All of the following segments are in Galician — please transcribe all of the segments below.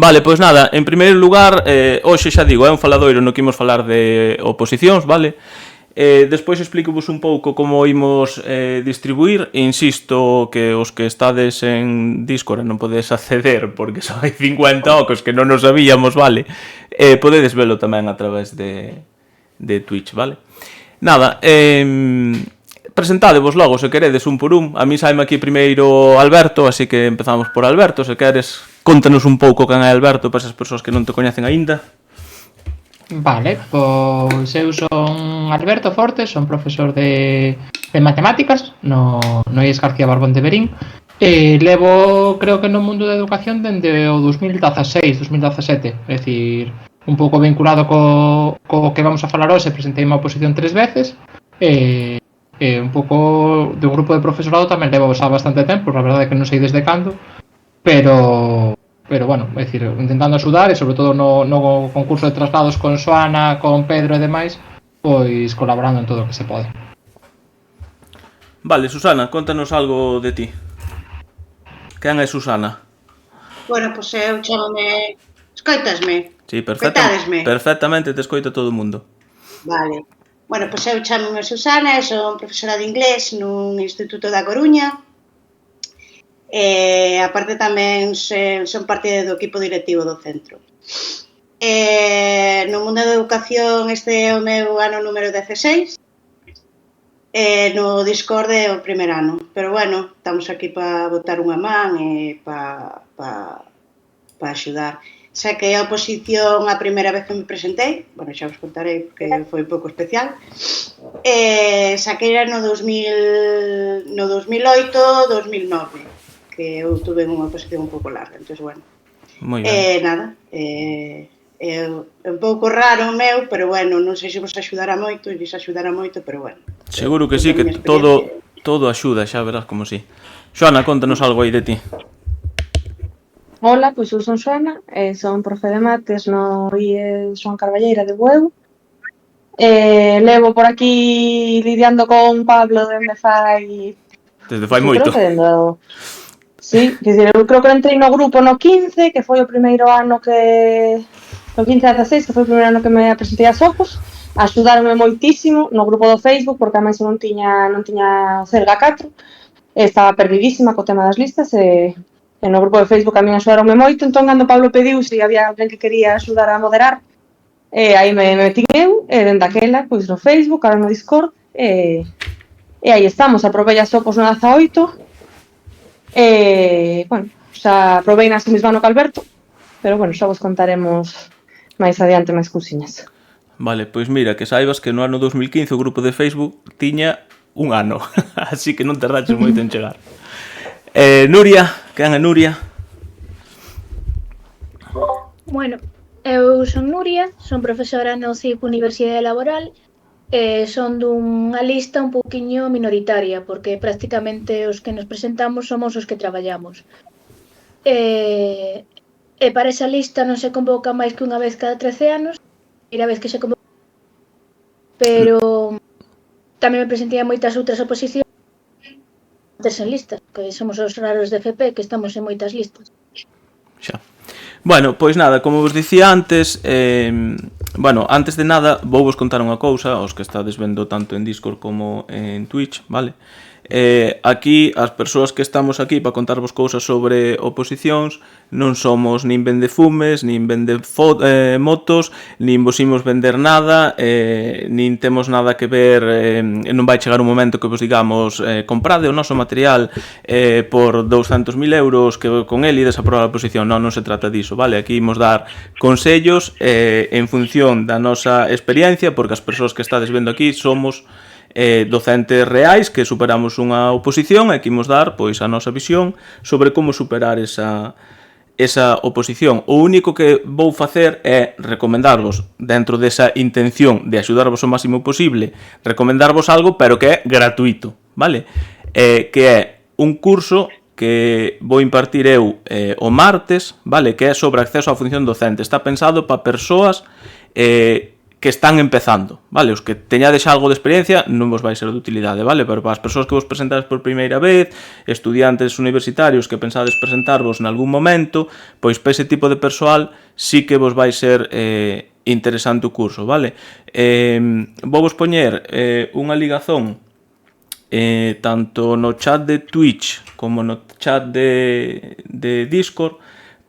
Vale, pois nada, en primeiro lugar, hoxe xa digo, é un faladoiro no que imos falar de oposicións, vale? Despois explico-vos un pouco como imos distribuir. Insisto que os que estades en Discord non podedes acceder porque só hai 50 ocos que non nos sabíamos, vale? Podedes velo tamén a través de Twitch, vale? Nada, presentádevos logo se queredes un por un. A mí saime aquí primeiro Alberto, así que empezamos por Alberto. Se queres, contanos un pouco quen é Alberto para esas persoas que non te coñecen aínda. Vale, pois eu son Alberto Fortes, son profesor de matemáticas no IES García Barbón de Verín. Levo, creo que no mundo da educación dende o 2016-2017, é dicir, un pouco vinculado co que vamos a falar hoxe. Presentei unha oposición 3 veces, un pouco do grupo de profesorado tamén levo xa bastante tempo, a verdade é que non sei desde cando, pero bueno, é dicir, intentando axudar, e sobre todo no concurso de traslados con Xoana, con Pedro e demais, pois colaborando en todo o que se pode. Vale, Susana, contanos algo de ti. Quen é Susana? Bueno, pois eu chamome... Escoitasme? Sí, perfectamente te escoita todo o mundo. Vale. Bueno, pois eu chamome Susana e son profesora de inglés nun instituto da Coruña. Aparte tamén son parte do equipo directivo do centro. No mundo da educación este é o meu ano número 16. No Discord é o primer ano. Pero bueno, estamos aquí para botar unha man e para axudar. Saquei a oposición a primeira vez que me presentei. Bueno, xa vos contarei porque foi un pouco especial. Saquei no 2008-2009. Que eu tuve unha oposición un pouco larga, entón, bueno. Moi ben. Nada, é un pouco raro o meu, pero bueno, non sei se vos axudará moito, pero bueno. Seguro que sí, que todo axuda, xa verás como sí. Xoana, contanos algo aí de ti. Hola, pois eu son Xoana, son profe de mates no IES Xoán Carballeira de Bueu. Levo por aquí lidiando con Pablo desde fai moito. Sí, eu creo que entrei no grupo no 15, que foi o primeiro ano que... No 15-16, que foi o primeiro ano que me presentei as opos. Axudaronme moitísimo no grupo do Facebook, porque a máis non tiña o Celga 4. Estaba perdidísima co tema das listas, e no grupo de Facebook a mí axudaronme moito. Entón, cando Pablo pediu se había alguén que quería axudar a moderar, aí me metín eu, e dende aquela, pois no Facebook, ahora no Discord, e aí estamos. Aprobei as opos no 18. Bueno, xa probei nas que mesmo ano que Alberto, pero bueno, xa vos contaremos máis adiante máis cousiñas. Vale, pois mira, que saibas que no ano 2015 o grupo de Facebook tiña un ano, así que non te raches moito en chegar. Nuria, quen é Nuria? Bueno, eu son Nuria, son profesora no CIP Universidade Laboral. Son dunha lista un pouquiño minoritaria, porque prácticamente os que nos presentamos somos os que traballamos. E para esa lista non se convoca máis que unha vez cada 13 anos, primeira vez que se convoca, pero tamén me presentei a moitas outras oposicións en listas, que somos os raros de FP que estamos en moitas listas. Xa. Bueno, pois nada, como vos dicía antes, bueno, antes de nada vou vos contar unha cousa, os que estades vendo tanto en Discord como en Twitch, vale? Aquí, as persoas que estamos aquí para contarvos cousas sobre oposicións non somos nin vendefumes, nin motos, nin vos imos vender nada, nin temos nada que ver, non vai chegar un momento que vos digamos comprade o noso material por 200.000 euros que con el ides a probar a oposición. Non se trata diso, vale? Aquí imos dar consellos en función da nosa experiencia, porque as persoas que estades vendo aquí somos docentes reais que superamos unha oposición e que imos dar pois a nosa visión sobre como superar esa oposición. O único que vou facer é recomendarvos, dentro desa intención de axudarvos o máximo posible, recomendarvos algo, pero que é gratuito, vale? Que é un curso que vou impartir eu o martes, vale? Que é sobre acceso á función docente. Está pensado para persoas que están empezando, vale? Os que teñades algo de experiencia non vos vai ser de utilidade, vale? Pero para as persoas que vos presentades por primeira vez, estudiantes universitarios que pensades presentarvos en algún momento, pois para ese tipo de persoal sí que vos vai ser interesante o curso, vale? Vou vos poñer unha ligazón tanto no chat de Twitch como no chat de Discord,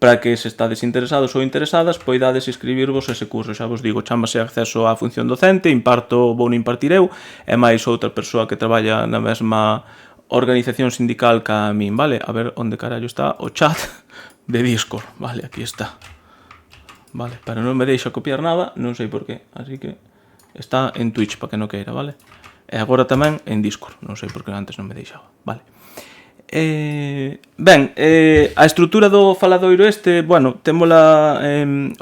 para que se estades interesados ou interesadas poidades inscribirvos ese curso. Xa vos digo, chámase Acceso á Función Docente, vou non impartir eu, e máis outra persoa que traballa na mesma organización sindical que a min, vale? A ver onde carallo está o chat de Discord, vale, aquí está. Vale, pero non me deixa copiar nada, non sei por qué, así que está en Twitch para que non queira, vale? E agora tamén en Discord, non sei por que antes non me deixaba, vale? Ben, a estrutura do faladoiro bueno, témola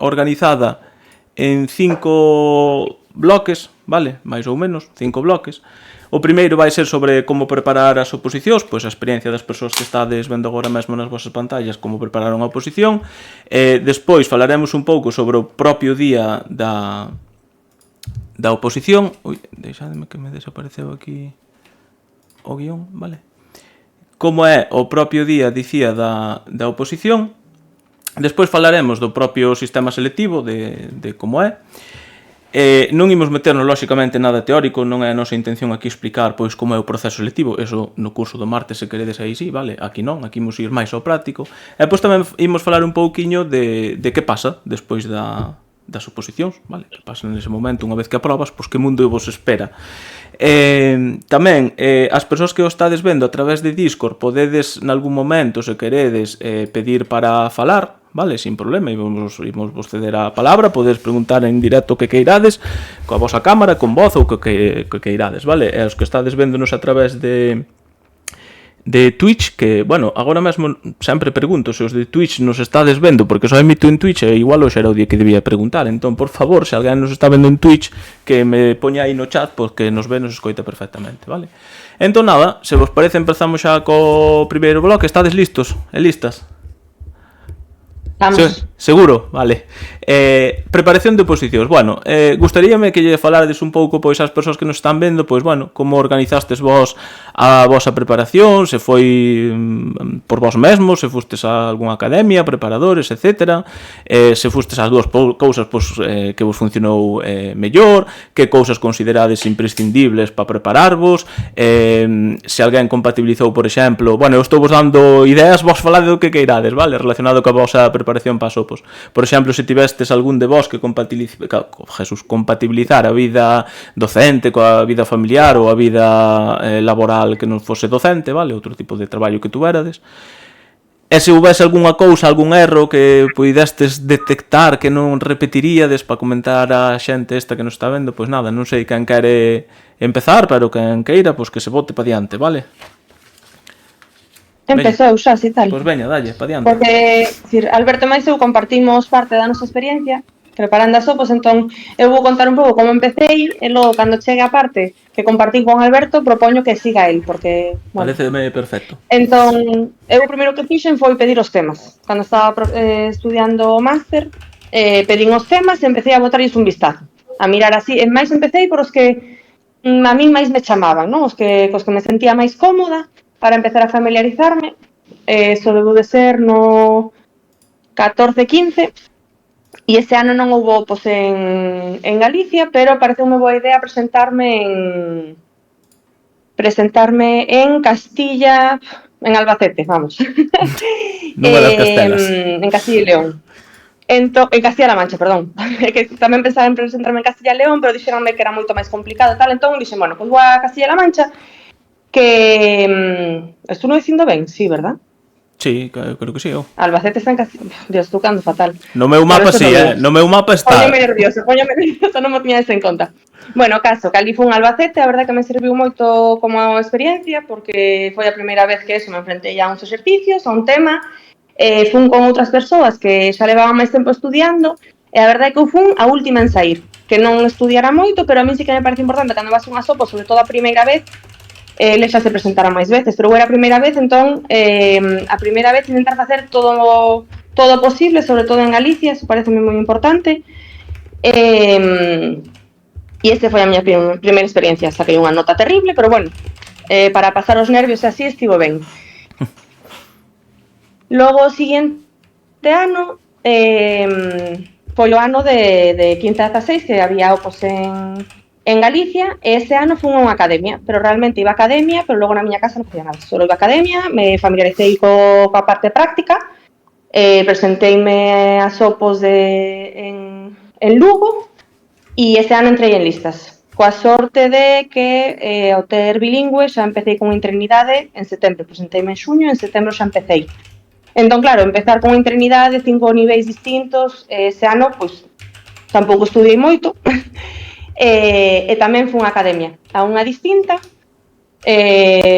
organizada en 5 bloques, vale? Mais ou menos, 5 bloques. O primeiro vai ser sobre como preparar as oposicións, pois a experiencia das persoas que estades vendo agora mesmo nas vosas pantallas, como prepararon a oposición. Despois falaremos un pouco sobre o propio día da oposición. Ui, deixademe que me desapareceu aquí o guión, vale? Como é o propio día, dicía, da oposición. Despois falaremos do propio sistema selectivo, de como é. Non imos meternos, lóxicamente, nada teórico, non é a nosa intención aquí explicar pois como é o proceso selectivo, eso no curso do martes, se queredes aí sí, vale? Aquí non, aquí imos ir máis ao práctico. E pois tamén imos falar un pouquiño de que pasa despois das oposicións, vale? Que pasa nese momento, unha vez que aprobas, pois que mundo vos espera. Tamén, as persoas que o estades vendo a través de Discord podedes, nalgún momento, se queredes, pedir para falar, vale, sin problema, imos vos ceder a palabra, podedes preguntar en directo o que queirades, coa vosa cámara, con voz ou o que queirades, vale? E os que estades véndonos a través de Twitch, que, bueno, agora mesmo sempre pregunto se os de Twitch nos estades vendo, porque só emito en Twitch e igual hoxe era o día que debía preguntar, entón, por favor, se alguén nos está vendo en Twitch, que me poña aí no chat, porque nos ve, nos escoita perfectamente, vale? Entón, nada, se vos parece, empezamos xa co primeiro bloque. Estades listos e listas? Vamos. Seguro, vale. Preparación de oposicións. Bueno, gustaríame que lle falardes un pouco pois ás persoas que nos están vendo, pois bueno, como organizastes vos a vosa preparación, se foi por vos mesmos, se fustes a algunha academia, preparadores, etc. Se fustes as dúas cousas pois, que vos funcionou mellor, que cousas considerades imprescindibles para prepararvos, se alguén compatibilizou, por exemplo, bueno, eu estou vos dando ideas, vos falade do que queirades, vale? Relacionado coa vosa preparación para as opos. Por exemplo, se tivestes algún de vos que compatibilizar a vida docente coa vida familiar ou a vida laboral que non fose docente, vale? Outro tipo de traballo que tuverades. E se houvese algunha cousa, algún erro que pudestes detectar que non repetiríades para comentar a xente esta que nos está vendo, pois nada, non sei quen quere empezar, pero quen queira, pois que se bote para diante, vale? Empezou xa, si tal. Pois veña, dalle, pa diante. Porque, decir, Alberto e máis eu compartimos parte da nosa experiencia preparando as opos, entón eu vou contar un pouco como empecéi e logo, cando chegue a parte que compartín con Alberto, propoño que siga el, porque, bueno... Pareceme perfecto. Entón, eu o primeiro que fixen foi pedir os temas. Cando estaba estudiando o máster, pedín os temas e empecé a botarlles un vistazo. A mirar así, e máis empecéi por os que a mí máis me chamaban, non? Cos que me sentía máis cómoda, para empezar a familiarizarme. Eso debo de ser no 14-15, e ese ano non houve opos en Galicia, pero parece unha boa idea presentarme en Castilla, en Albacete, vamos. Nunha das Castelas. En Castilla y León. En Castilla-La Mancha, perdón. Que tamén pensaba en presentarme en Castilla y León, pero dixeronme que era moito máis complicado e tal, entón dixen, bueno, pois vou a Castilla-La Mancha, que... Estou non dicindo ben, sí, verdad? Sí, creo que sí, eu. Albacete está en Castilla... Dios, estou cando fatal. No meu mapa sí, no meu mapa está. Póñome nervioso, non me tiñades en conta. Bueno, caso, que ali fun Albacete, a verdade que me serviu moito como experiencia, porque foi a primeira vez que eso me enfrentei a uns exercicios, a un tema, fun con outras persoas que xa levaban máis tempo estudiando, e a verdade que eu fun a última en sair, que non estudiara moito, pero a mí sí que me parece importante cando vas unhas opos, sobre todo a primeira vez, eles xa se presentaran máis veces, pero era a primeira vez, entón, a primeira vez intentar facer todo posible, sobre todo en Galicia, eso pareceme moi importante. E este foi a miña primeira experiencia. Saquei unha nota terrible, pero bueno, para pasar os nervios así estivo ben. Logo o seguinte ano foi o ano de 15 a 16 que había opos en Galicia, e ese ano fui a unha academia, pero realmente iba a academia, pero logo na miña casa non facía nada, solo iba a academia, me familiaricei coa parte práctica, presenteime as opos en Lugo, e ese ano entrei en listas, coa sorte de que ao ter bilingüe xa empecé con interinidade en setembro, presenteime en xuño, en setembro xa empecé. Entón, claro, empezar con interinidade, 5 niveis distintos, ese ano, pois, tampouco estudiei moito, e tamén fui a academia, a unha distinta,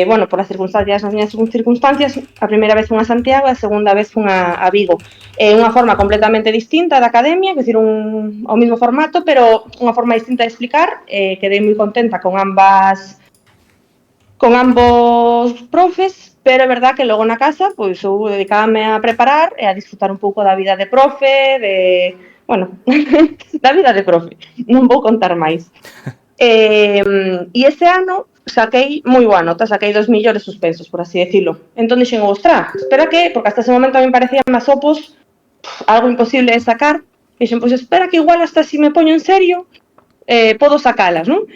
bueno, por as circunstancias, as miñas circunstancias, a primeira vez fui a Santiago e a segunda vez fui a Vigo. Unha forma completamente distinta da academia, que decir, o mismo formato, pero unha forma distinta de explicar, quedei moi contenta con ambos profes, pero é verdad que logo na casa, pois eu dedicábame a preparar e a disfrutar un pouco da vida de profe, bueno, da vida de profe, non vou contar máis. E ese ano saquei moi boa nota, saquei 2 millores suspensos, por así decirlo. Entón dixen, ostras, espera que, porque hasta ese momento a mí parecía máis opos algo imposible de sacar, dixen, pois espera que igual hasta si me poño en serio, podo sacalas, non?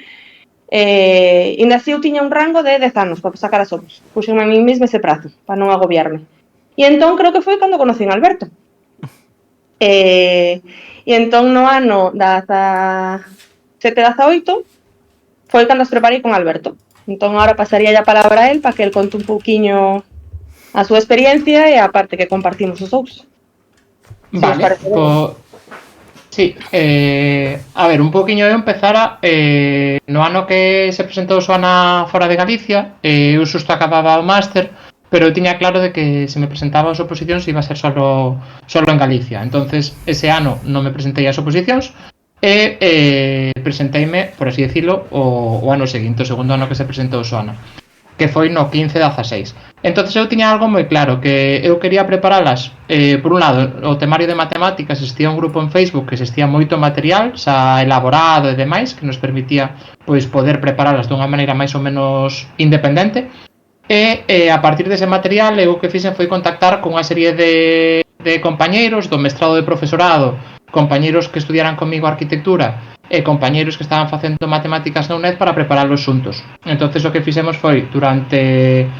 E así eu tiña un rango de 10 anos para sacar as opos. Puxenme a mí mesma ese prazo, para non agobiarme. E entón creo que foi cando conocí a Alberto. E entón no ano 17-18 foi cando os preparei con Alberto. Entón agora pasaría a palabra a él para que él conte un pouquiño a súa experiencia e a parte que compartimos os dous. Vale, sí, a ver, un poquinho eu empezara no ano que se presentou Xoana fora de Galicia, eu xusto acababa o máster, pero eu tiña claro de que se me presentaba as oposicións iba a ser solo en Galicia. Entonces, ese ano non me presentei ás oposicións e presenteime, por así decirlo, o ano seguinte, o segundo ano que se presentou Xoana, que foi no 15-16. Entonces eu tiña algo moi claro, que eu quería preparalas, por un lado, o temario de matemáticas, existía un grupo en Facebook que existía moito material, xa elaborado e demais, que nos permitía pois poder preparalas dunha maneira máis ou menos independente, e a partir dese material eu o que fixen foi contactar con unha serie de compañeiros do mestrado de profesorado, compañeiros que estudiaran comigo arquitectura e compañeiros que estaban facendo matemáticas na UNED para prepararlos xuntos. Entonces o que fixemos foi durante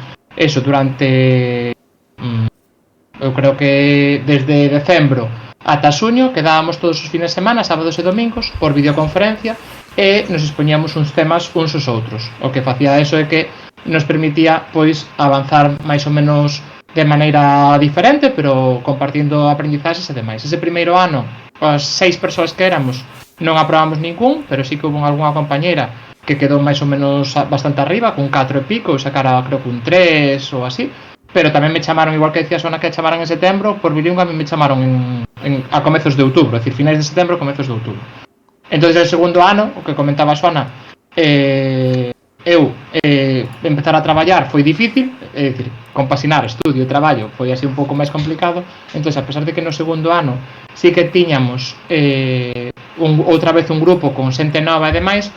eu creo que desde decembro ata xuño quedábamos todos os fines de semana, sábados e domingos, por videoconferencia e nos expoñíamos uns temas uns aos outros. O que facía eso é que nos permitía pois avanzar máis ou menos de maneira diferente, pero compartindo aprendizaxes e demais. Ese primeiro ano, as 6 persoas que éramos, non aprobamos ningún, pero sí que houve algunha compañeira que quedou máis ou menos bastante arriba, con 4 e pico, e sacara creo que un 3 ou así, pero tamén me chamaron, igual que decía Xoana que chamaron en setembro, por bilingüe a mí me chamaron a comezos de outubro, é dicir, finais de setembro, comezos de outubro. Entón, o segundo ano, o que comentaba Xoana, eu empezar a traballar foi difícil, é dicir, compasinar estudio e traballo foi así un pouco máis complicado. Entón, a pesar de que no segundo ano sí que tiñamos outra vez un grupo con xente nova e demais,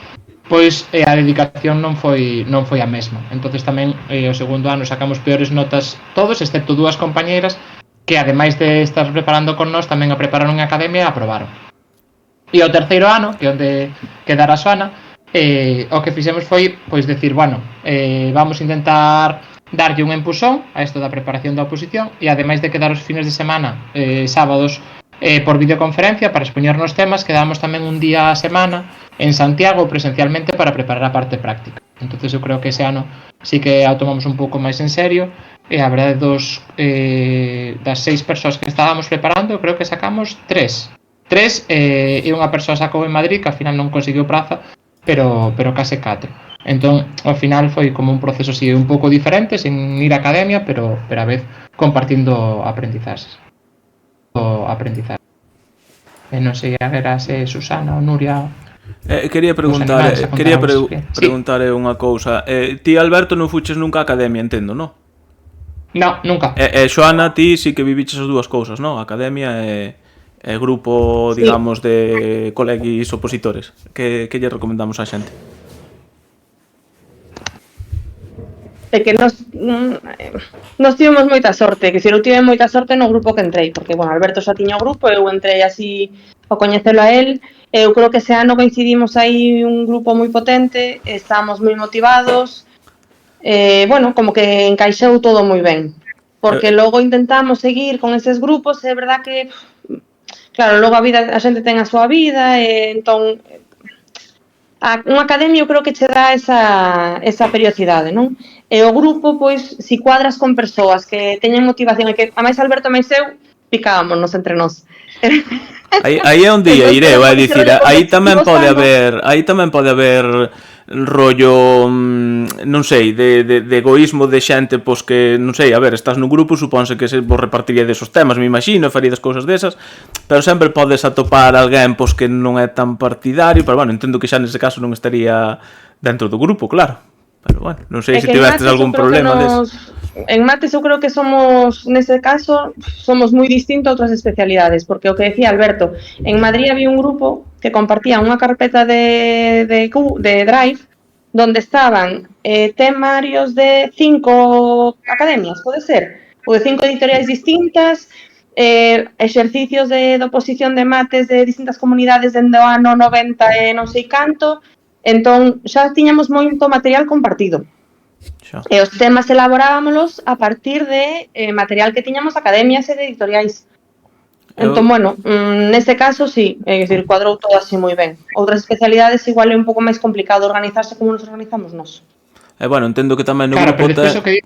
pois a dedicación non foi a mesma. Entón tamén o segundo ano sacamos peores notas todos, excepto 2 compañeiras que ademais de estar preparando con nós tamén a prepararon en academia e aprobaron. E o terceiro ano, que onde quedara Xoana, o que fixemos foi pois decir, bueno, vamos a intentar darlle un empusón a isto da preparación da oposición e ademais de quedar os fines de semana, sábados, por videoconferencia para expoñernos temas, quedamos tamén un día a semana en Santiago presencialmente para preparar a parte práctica. Entonces eu creo que ese ano sí que a tomamos un pouco máis en serio e a verdade das 6 persoas que estábamos preparando, eu creo que sacamos 3 e unha persoa sacou en Madrid que ao final non conseguiu praza, pero case 4. Entón, ao final foi como un proceso así un pouco diferente, sin ir a academia, pero a vez compartindo aprendizaxes. E non sei, a ver se Susana ou Nuria. Quería preguntar unha cousa. Ti, Alberto, non fuches nunca a academia, entendo, non? Non, nunca. Xoana, ti sí que viviches as dúas cousas, non? A academia e grupo, Sí. digamos, de colegis opositores. Que lle recomendamos á xente? De que nos tivemos moita sorte, que se eu tive moita sorte no grupo que entrei, porque, bueno, Alberto xa tiña o grupo, eu entrei así a coñecelo a él, eu creo que ese ano coincidimos aí un grupo moi potente, estábamos moi motivados, bueno, como que encaixou todo moi ben, porque logo intentamos seguir con eses grupos, é verdad que, claro, logo a xente ten a súa vida, entón, unha academia eu creo que che dá esa periodicidade, non? E o grupo, pois, si cuadras con persoas que teñen motivación e que, a máis Alberto e máis eu, picábamos entre nós. Aí é onde ia ir, vai dicir, aí tamén pode haber rollo, non sei, de egoísmo de xente, pois que, non sei, a ver, estás no grupo, supónse que vos repartiría desos temas, me imagino, faríades cousas desas, pero sempre podes atopar alguén, pois que non é tan partidario, pero, bueno, entendo que xa nese caso non estaría dentro do grupo, claro, pero, bueno, non sei se tivestes algún problema deso. En mates eu creo que somos, nese caso, somos moi distintos a outras especialidades, porque o que decía Alberto, en Madrid había un grupo que compartía unha carpeta de Drive donde estaban temarios de 5 academias, pode ser, ou de 5 editoriais distintas, exercicios de oposición de mates de distintas comunidades dende o ano 90 e non sei canto, entón xa tiñamos moito material compartido. E os temas elaborábamos a partir de material que tiñamos de academias e de editoriais. Entón, bueno, nese caso, sí, é dicir, cuadrou todo así moi ben. Outras especialidades igual é un pouco máis complicado organizarse como nos organizamos nós. Bueno, entendo que tamén no Claro, grupo... pero despois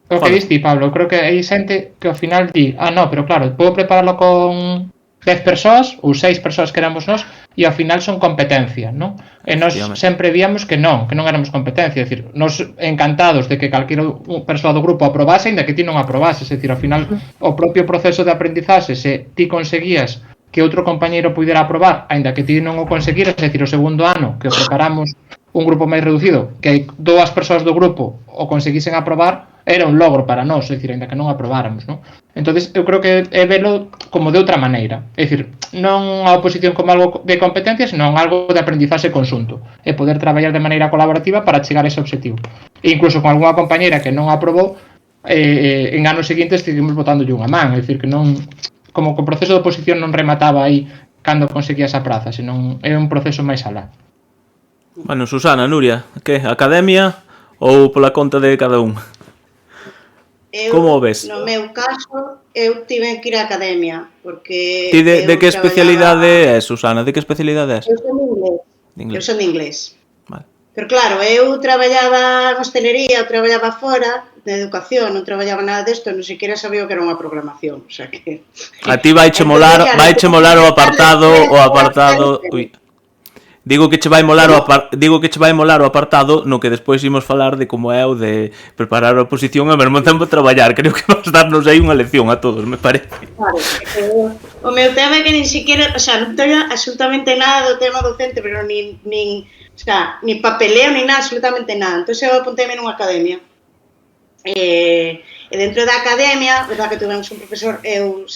o que diste, Pablo, creo que hai xente que ao final di, no, pero claro, podo prepararlo con 10 persoas ou 6 persoas que éramos nós e ao final son competencia, non? E nós sempre víamos que non éramos competencia, é dicir, nós encantados de que calquera persoa do grupo aprobase, ainda que ti non aprobases, é dicir, ao final o propio proceso de aprendizaxe, se ti conseguías que outro compañeiro puidera aprobar, ainda que ti non o conseguiras, é dicir, o segundo ano que o preparamos un grupo máis reducido, que 2 persoas do grupo o conseguisen aprobar, era un logro para nós, é dicir, ainda que non aprobáramos, non? Entonces, eu creo que é velo como de outra maneira, é dicir, non a oposición como algo de competencia, senón algo de aprendizaxe conxunto, e poder traballar de maneira colaborativa para chegar a ese obxectivo. E incluso con algunha compañeira que non aprobou, en anos seguintes seguimos botándolle unha man, é dicir, que non, como que o proceso de oposición non remataba aí cando conseguía esa praza, senón é un proceso máis alá. Bueno, Susana, Nuria, que? Academia ou pola conta de cada un? Como o ves? No meu caso, eu tive que ir á academia, porque... Ti de que especialidade é, Susana? De que especialidade é? Eu son de inglés. Eu son de inglés. Vale. Pero claro, eu traballaba en hostelería, eu traballaba fora, de educación, non traballaba nada desto, non sequera sabía o que era unha programación, o sea que... A ti vaiche molar o apartado... Ui. Digo que che vai molar o apartado no que despois imos falar de como é o de preparar a oposición e ao mesmo tempo traballar. Creo que vas darnos aí unha lección a todos, me parece. Claro, o meu tema é que nin siquiera, o sea, non teño absolutamente nada do tema docente, pero nin papeleo, nin nada, absolutamente nada. Entón eu apunteime nunha academia. E dentro da academia, verdad que tuvemos un profesor, eu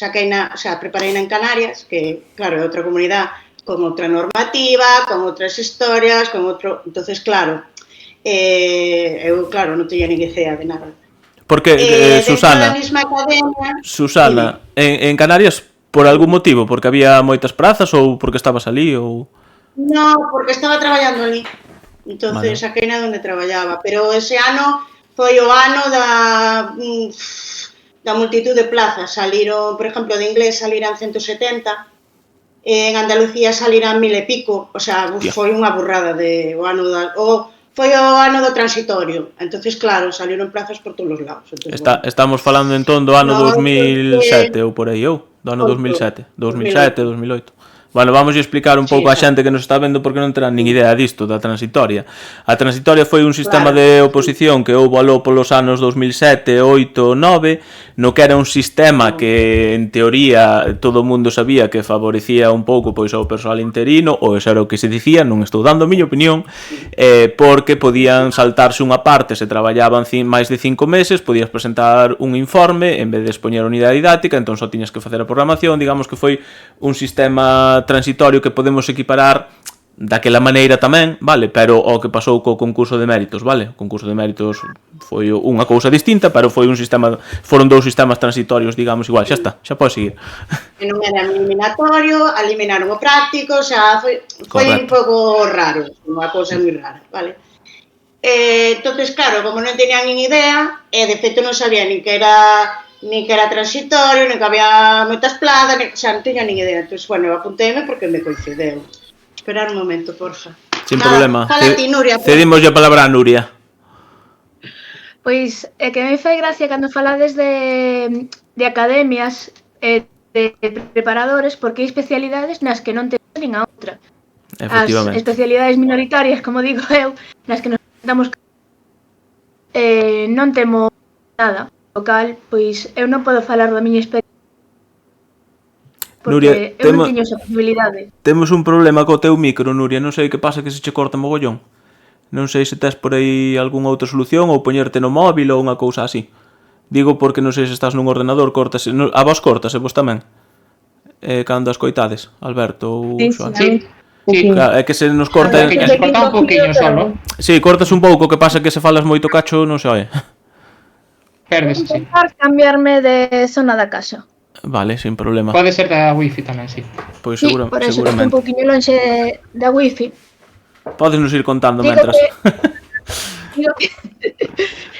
preparei en Canarias, que, claro, é outra comunidade, con outra normativa, con outras historias, con outro... Entonces, claro, eu, claro, non teño nin idea de nada. Porque, Susana, en Canarias, por algún motivo? Porque había moitas prazas ou porque estabas ali? Ou... No, porque estaba traballando ali. Entonces, vale. Saquei na onde traballaba. Pero ese ano foi o ano da multitud de plazas. Saliron, por exemplo, de inglés saliran 170, en Andalucía salirán 1000 e pico, o sea, foi unha burrada de o ano foi o ano do transitorio. Entonces, claro, saliron plazas por todos os lados. Entonces, estamos falando entón do ano 2007 ou por aí, ou do ano 2007, 2008. Bueno, vamos a explicar un pouco a xente que nos está vendo porque non terán nin idea disto da transitoria. A transitoria foi un sistema de oposición que houbo aló polos anos 2007, 8, 9, no que era un sistema que en teoría todo o mundo sabía que favorecía un pouco pois ao persoal interino, ou eso era o que se dicía, non estou dando a miña opinión, porque podían saltarse unha parte se traballaban máis de 5 meses, podías presentar un informe en vez de expoñer a unidade didáctica, entón só tiñas que facer a programación, digamos que foi un sistema transitorio que podemos equiparar daquela maneira tamén, vale, pero o que pasou co concurso de méritos, vale? O concurso de méritos foi unha cousa distinta, pero foi un sistema, foron dous sistemas transitorios, digamos, igual, xa está, xa pode seguir. Que non era eliminatorio, eliminaron o práctico, xa foi un pouco raro, unha cousa moi rara, vale? Entonces, claro, como non tenían nin idea, e de feito non sabía nin que era transitorio, nin que había moitas plazas, xa non teña nin idea. Entón, bueno, apunteime porque me coincideu. Esperar un momento, porfa. Sin problema. Fala ti, Nuria. Cedimos a palabra a Nuria. Pois é que me fai gracia cando falades de academias e de preparadores, porque hai especialidades nas que non te nin a outra. As especialidades minoritarias, como digo eu, nas que nos damos non temos nada. Local, pois eu non podo falar da miña experiencia porque Nuria, eu non teño esa posibilidade. Temos un problema co teu micro, Nuria, non sei que pasa que se che corta mogollón. Non sei se tes por aí algunha outra solución ou poñerte no móvil ou unha cousa así. Digo porque non sei se estás nun ordenador, cortase, a vos cortase, vos tamén. Cando as coitades, Alberto ou Xoan. Sí. Claro, é que se nos corta... Que se corta un poquinho solo. Sí, cortas un pouco, que pasa que se falas moito cacho, non se oe. Perdes, Vou sí. intentar cambiarme de zona da casa. Vale, sin problema. Pode ser da wifi tamén, sí. Pois Sí, por eso estou un seguramente. poquinho lonxe da wifi. Podes nos ir contando Digo mentras.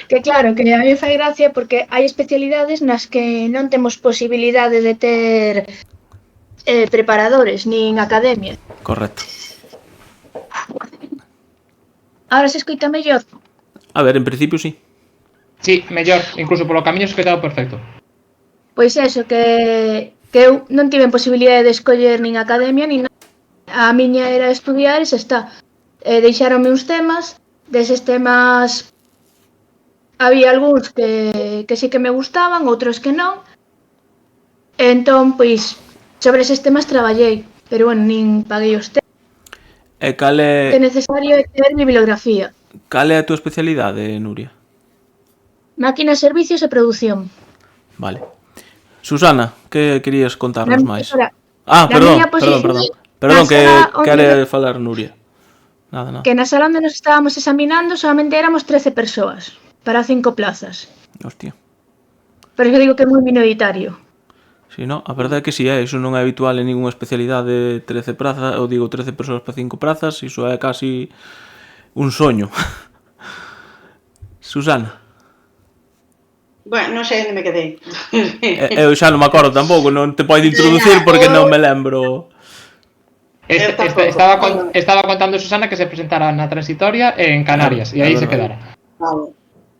que claro, que a mí me fai gracia porque hai especialidades nas que non temos posibilidade de ter preparadores, nin academia. Correcto. Ahora se escoita mellor? A ver, en principio sí. Sí, mellor, incluso polo camiño se quedado perfecto. Pois eso, que eu non tive posibilidade de escoller nin academia, nin nada. A miña era estudiar e xa está. Deixáronme uns temas, deses temas había algúns que sí que me gustaban, outros que non. Entón, pois, sobre eses temas traballei, pero bueno, nin paguei os temas. E cal é... É necesario ter bibliografía. Cal é a tua especialidade, Nuria? Máquinas, servicios e produción. Vale. Susana, que querías contarnos máis? Perdón, Perdón, que quere falar Nuria. Nada. Que na sala onde nos estábamos examinando solamente éramos 13 persoas para 5 plazas. Hostia. Por eso digo que é moi minoritario. Si, no, a verdade é que si é, iso non é habitual en ninguna especialidade, 13 prazas, ou digo 13 persoas para 5 prazas, iso é casi un soño. Susana. Bueno, non sei onde me quedei. Eu xa non me acordo tampouco, non te podo introducir porque non me lembro. Estaba contando Susana que se presentara na transitoria en Canarias e aí se quedara. Vale.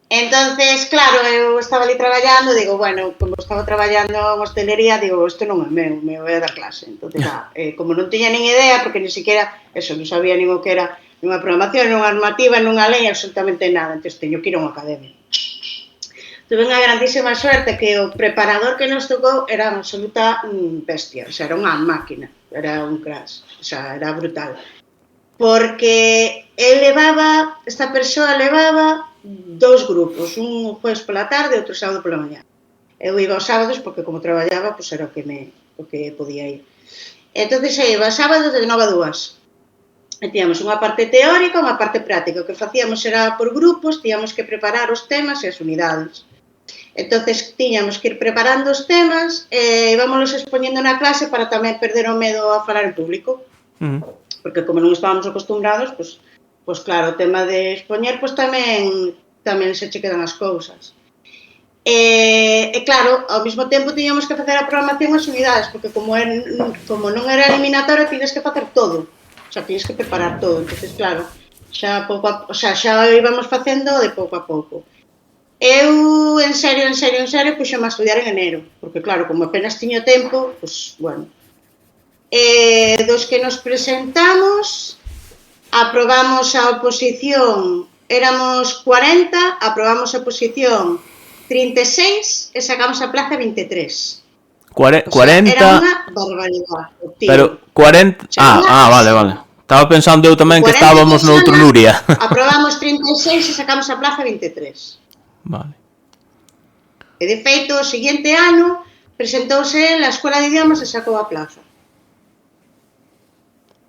Entonces, claro, eu estaba ali traballando, digo, bueno, como estaba traballando en hostelería, digo, isto non é meu é dar clase. Entonces, como non tiña nin idea, porque ni siquiera, eso, non sabía nin o que era nunha programación, nunha normativa, nunha lei, absolutamente nada, entón teño que ir a unha academia. Tuve unha grandísima suerte que o preparador que nos tocou era unha absoluta bestia, o sea, era unha máquina, era un crash, o sea, era brutal. Porque esta persoa levaba 2 grupos, un jueves pola tarde e outro sábado pola mañá. Eu iba os sábados porque como traballaba, pois era o que podía ir. Entonces iba os sábados de 9 a 2. E tíamos unha parte teórica e unha parte práctica. O que facíamos era por grupos, tíamos que preparar os temas e as unidades. Entonces tiñamos que ir preparando os temas e íbamos expoñendo na clase para tamén perder o medo a falar en público. Porque como non estábamos acostumbrados, pois claro, o tema de expoñer, pois tamén se che quedan as cousas. E claro, ao mesmo tempo tiñamos que facer a programación as unidades, porque como non era eliminatorio, tiñas que facer todo. O sea, tiñas que preparar todo. Entonces, claro, xa íbamos facendo de pouco a pouco. Eu, en serio, puxeme a estudiar en enero, porque claro, como apenas tiño tempo, pois, bueno, Dos que nos presentamos, aprobamos a oposición, éramos 40, aprobamos a oposición 36 e sacamos a plaza 23. 40... Era unha barbaridade. Pero 40... Vale. Estaba pensando eu tamén que estábamos noutro Nuria. Aprobamos 36 e sacamos a plaza 23. Vale. E de feito, o seguinte ano presentouse na Escola de Idiomas e sacou a plaza.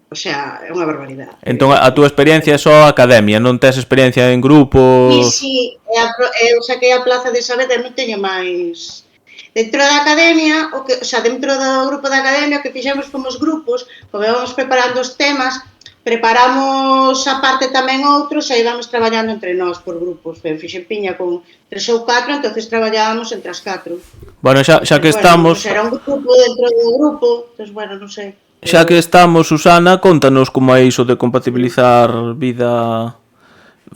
O sea, é unha barbaridade. Entón, a túa experiencia é só academia, non tes experiencia en grupos... Sí, eu saquei a plaza desa vez e non teño máis... Dentro da academia, dentro do grupo da academia, o que fixemos fomos grupos, como íbamos preparando os temas, preparamos a parte tamén outros e íbamos traballando entre nós por grupos. Fixen piña con 3 ou 4, entonces traballábamos entre as 4. Bueno, xa que estamos... Era un grupo dentro do grupo, entón, bueno, non sei. Xa que estamos, Susana, contanos como é iso de compatibilizar vida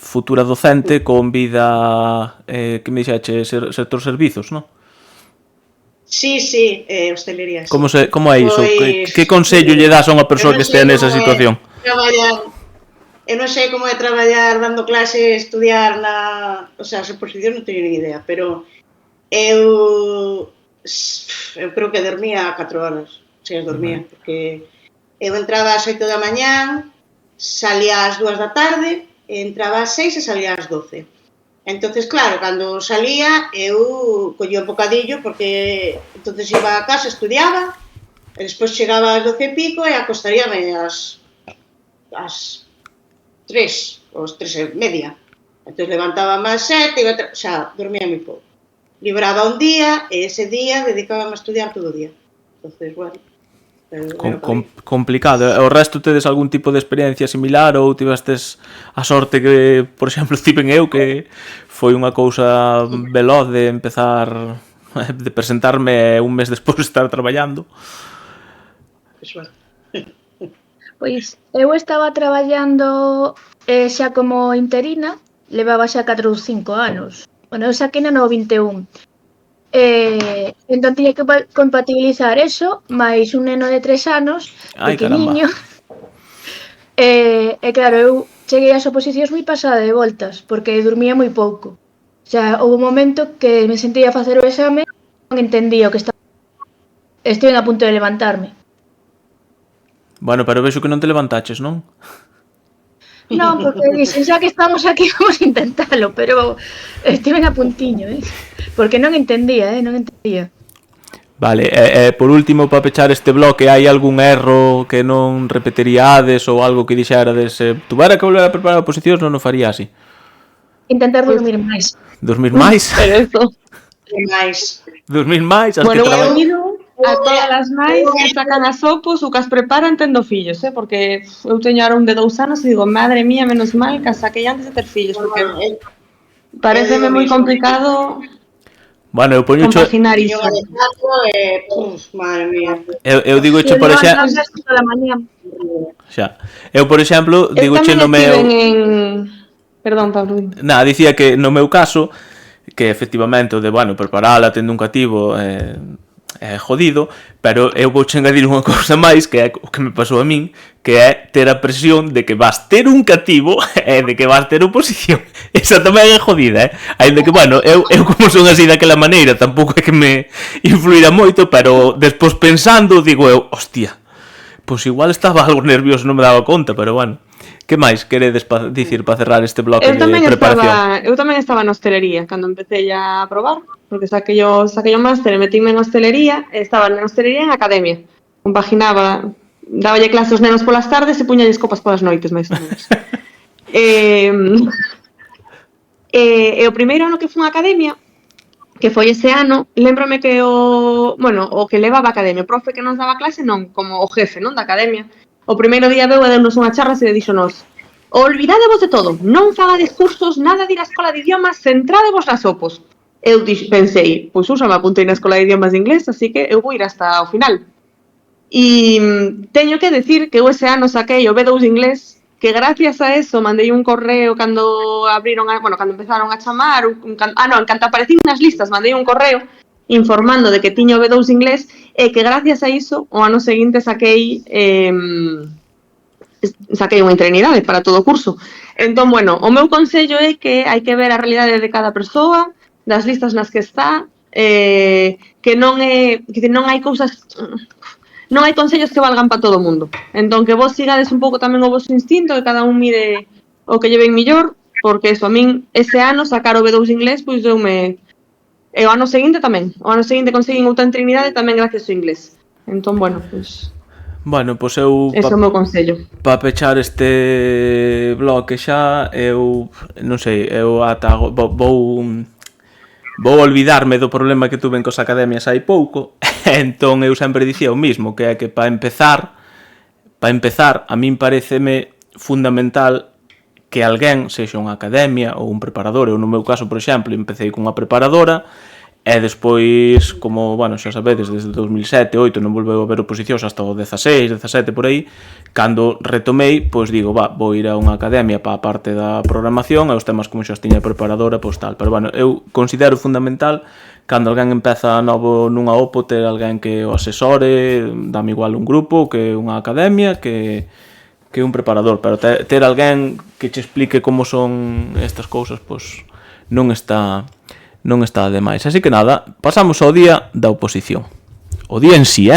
futura docente con vida, que me dixache, sector servizos, non? Sí, hostelería. Como é iso? Que consello lle das a unha persoa que estea nesa situación? Eu non sei como é traballar dando clase, estudiar o sea, as oposicións non teño ni idea, pero eu creo que dormía 4 horas, dormía, porque eu entraba ás 8 da mañán, salía ás 2 da tarde, entraba ás 6 e salía ás 12. Entonces, claro, cando salía, eu collía un bocadillo, porque entonces iba a casa, estudiaba, e despois chegaba ás 12 e pico e acostaríame ás 3, ou ás 3 e media. Entón levantábame ás 7, dormía moi pouco. Libraba un día, e ese día dedicábame a estudiar todo o día. Entonces, bueno... complicado. O resto tedes algún tipo de experiencia similar ou tivestes a sorte que, por exemplo, tiven eu, que foi unha cousa veloz de empezar, de presentarme un mes despois de estar traballando? Pois eu estaba traballando xa como interina, levaba xa 4 ou 5 anos. Bueno, eu saquei no 21. Entón tiña que compatibilizar eso máis un neno de 3 anos, pequeniño. E claro, eu cheguei ás oposicións moi pasada de voltas, porque dormía moi pouco. Xa houve un momento que me sentía a facer o exame, non entendía o que estaba. Estive a punto de levantarme. Bueno, pero vexo que non te levantaches, non? Non, porque dixen, xa que estamos aquí, vamos a intentalo, pero estive a puntiño, porque non entendía, non entendía. Vale, por último, para pechar este bloque, hai algún erro que non repetiríades ou algo que dixerades, tuvera que volver a preparar oposicións, non o faría así? Intentar dormir máis. Dormir máis? Dormir máis? Bueno, a todas as máis que sacan as opos, o que as preparan tendo fillos, porque eu teño ahora un de 2 anos e digo, madre mía, menos mal que as saquei antes de ter fillos, porque pareceme moi complicado. Bueno, eu poño compaginar iso. Madre mía. Eu digo che, por exemplo, xa. Eu, por exemplo, digo che no meu... Perdón, Pablo. Nada, dicía que no meu caso, que efectivamente o de, bueno, preparala tendo un cativo é jodido, pero eu vou che engadir unha cousa máis, que é o que me pasou a min, que é ter a presión de que vas ter un cativo e de que vas ter oposición. Esa tamén é jodida, Ainda que, bueno, eu como son así daquela maneira, tampouco é que me influirá moito, pero despois pensando, digo eu, hostia, pois igual estaba algo nervioso, non me daba conta, pero bueno. Que máis queredes dicir para cerrar este bloque de preparación? Eu tamén estaba na hostelería cando empecé a probar, porque saquei o máster e metíme en hostelería, estaba na hostelería e en academia. Compaginaba, daballe clases aos nenos polas tardes e puñalles copas polas noites, máis ou menos. E o primeiro ano que fui a academia, que foi ese ano, lembrome que o que levaba a academia, o profe que nos daba clase non, como o jefe, non, da academia. O primeiro día veu e deu-nos unha charla e dixonos: olvidadevos de todo, non fagades cursos, nada de ir á escola de idiomas, centradevos nas opos. Eu pensei, pois xa me apuntei na escola de idiomas de inglés, así que eu vou ir hasta o final. E teño que decir que eu ese ano saquei o B2 de inglés, que gracias a eso mandei un correo cando abriron, cando empezaron a chamar, en canto aparecín nas listas, mandei un correo informando de que tiña o B2 inglés e que gracias a iso o ano seguinte saquei unha interinidade para todo o curso. Entón, bueno, o meu consello é que hai que ver a realidade de cada persoa, das listas nas que está, que non hai cousas, non hai consellos que valgan para todo o mundo. Entón, que vos sigades un pouco tamén o vosso instinto, que cada un mire o que lle ven millor, porque eso, a min, ese ano, sacar o B2 inglés, pois deume. E o ano seguinte tamén. O ano seguinte conseguín outra interinidade tamén gracias ao inglés. Entón, bueno, pois... Bueno, pois eu... Ese é o meu consello. Para pechar este bloque xa, eu non sei, eu ata vou olvidarme do problema que tuve cos academias hai pouco. Entón eu sempre dicía o mismo, que é que para empezar, a min pareceme fundamental que alguén, sexa unha academia ou un preparador, eu no meu caso, por exemplo, empecé cunha preparadora e despois, como, bueno, xa sabedes, desde 2007, 2008 non volveu a haber oposicións hasta o 16, 17 por aí, cando retomei, pois digo, vou ir a unha academia para a parte da programación e os temas como xa tiña preparadora, pois tal, pero bueno, eu considero fundamental cando alguén empeza novo nunha OPO ter alguén que o asesore, dame igual un grupo, que unha academia, que un preparador, pero ter alguén que che explique como son estas cousas, pois non está de máis. Así que nada, pasamos ao día da oposición. O día en sí,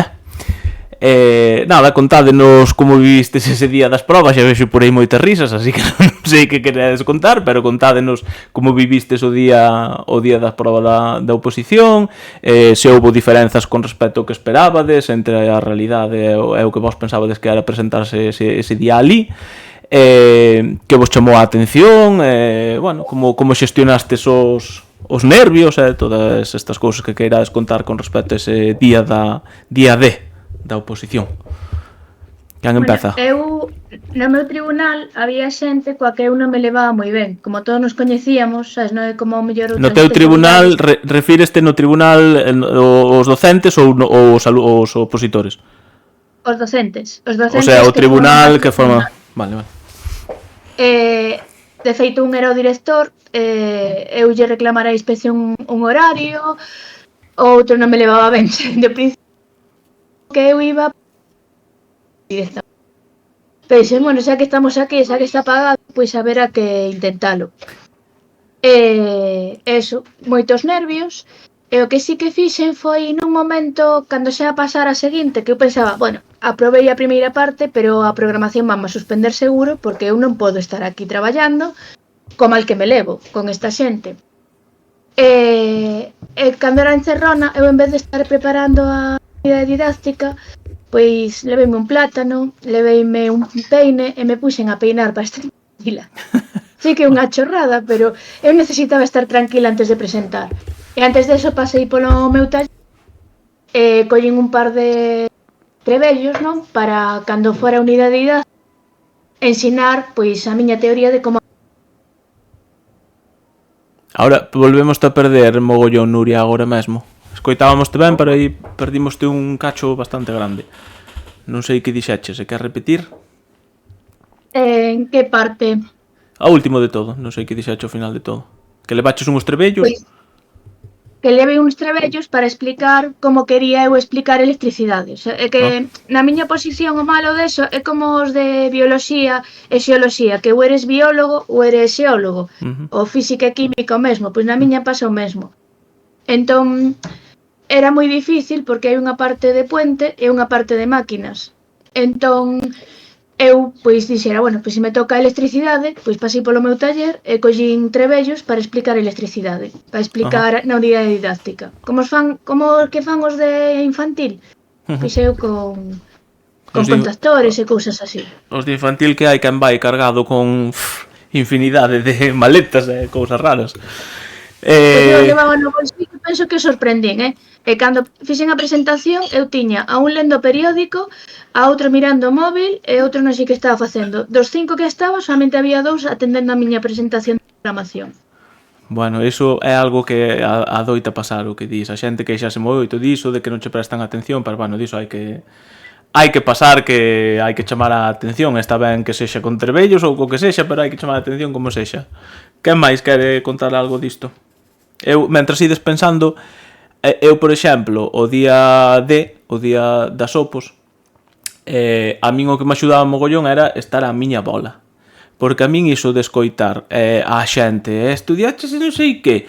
nada, contádenos como vivistes ese día das probas, xa vexo por aí moitas risas, así que non sei que queredes contar, pero contádenos como vivistes o día das probas da oposición, se houve diferenzas con respecto ao que esperábades entre a realidade e o que vos pensabades que era presentarse ese día ali, que vos chamou a atención, bueno, como xestionastes os nervios e todas estas cousas que queirades contar con respecto a ese día D da oposición. Quen empeza? Eu, no meu tribunal, había xente coa que eu non me levaba moi ben. Como todos nos coñecíamos, sabes, non é como o mellor... No teu tribunal, refíreste no tribunal os docentes ou os opositores? Os docentes. O sea, o tribunal que forma... Vale. De feito, un era o director, eu lle reclamara a inspección un horario, o outro non me levaba ben. De principio que eu iba directamente. Pensei, bueno, xa que estamos aquí, xa que está pagado, pois a ver a que intentalo. Eso, moitos nervios, e o que sí que fixen foi nun momento, cando xa pasara a seguinte, que eu pensaba, bueno, aprobei a primeira parte, pero a programación vamos a suspender seguro, porque eu non podo estar aquí traballando, co mal que me levo con esta xente. Cando era encerrona, eu en vez de estar preparando a unidade didáctica, pois leveime un plátano, leveime un peine e me puxen a peinar para estar tranquila. Sí que é unha chorrada, pero eu necesitaba estar tranquila antes de presentar. E antes deso pasei polo meu taller e collín un par de trebellos, non? Para cando fora a unidade didáctica ensinar pois a miña teoría de como... Ahora volvemos a perder mogollón, Nuria, agora mesmo. Escoitábamoste ben, pero aí perdímoste un cacho bastante grande. Non sei que dixeches, se quer repetir? En que parte? A último de todo, non sei que dixeche ao final de todo. Que levaches uns trebellos? Pois, que leve uns trebellos para explicar como quería eu explicar electricidade. O sea, é que na miña posición o malo deso é como os de bioloxía e xeoloxía, que ou eres biólogo ou eres xeólogo, ou física e química o mesmo, pois na miña pasa o mesmo. Entón, era moi difícil porque hai unha parte de puente e unha parte de máquinas. Entón, eu pois dixera, bueno, pois se me toca a electricidade, pois pasei polo meu taller e collín trebellos para explicar electricidade, para explicar na unidade didáctica. Como que fan os de infantil? Pois eu con contactores e cousas así. Os de infantil que hai quen vai cargado con infinidade de maletas e cousas raras. Pois eu levaba no bolsillo e penso que sorprendín, E cando fixen a presentación, eu tiña a un lendo o periódico, a outro mirando o móvil e outro non sei que estaba facendo. Dos 5 que estaba, solamente había 2 atendendo a miña presentación de programación. Bueno, iso é algo que adoita pasar, o que dis. A xente que xa se moito diso, de que non che prestan atención, pero bueno, diso hai que pasar, que hai que chamar a atención. Está ben que sexa con trebellos ou co que sexa, pero hai que chamar a atención como sexa. Quen máis quere contar algo disto? Eu, mentras ides pensando, eu, por exemplo, o día das opos, a min o que me axudaba mogollón era estar á miña bola. Porque a min iso de escoitar a xente estudiaches e non sei que,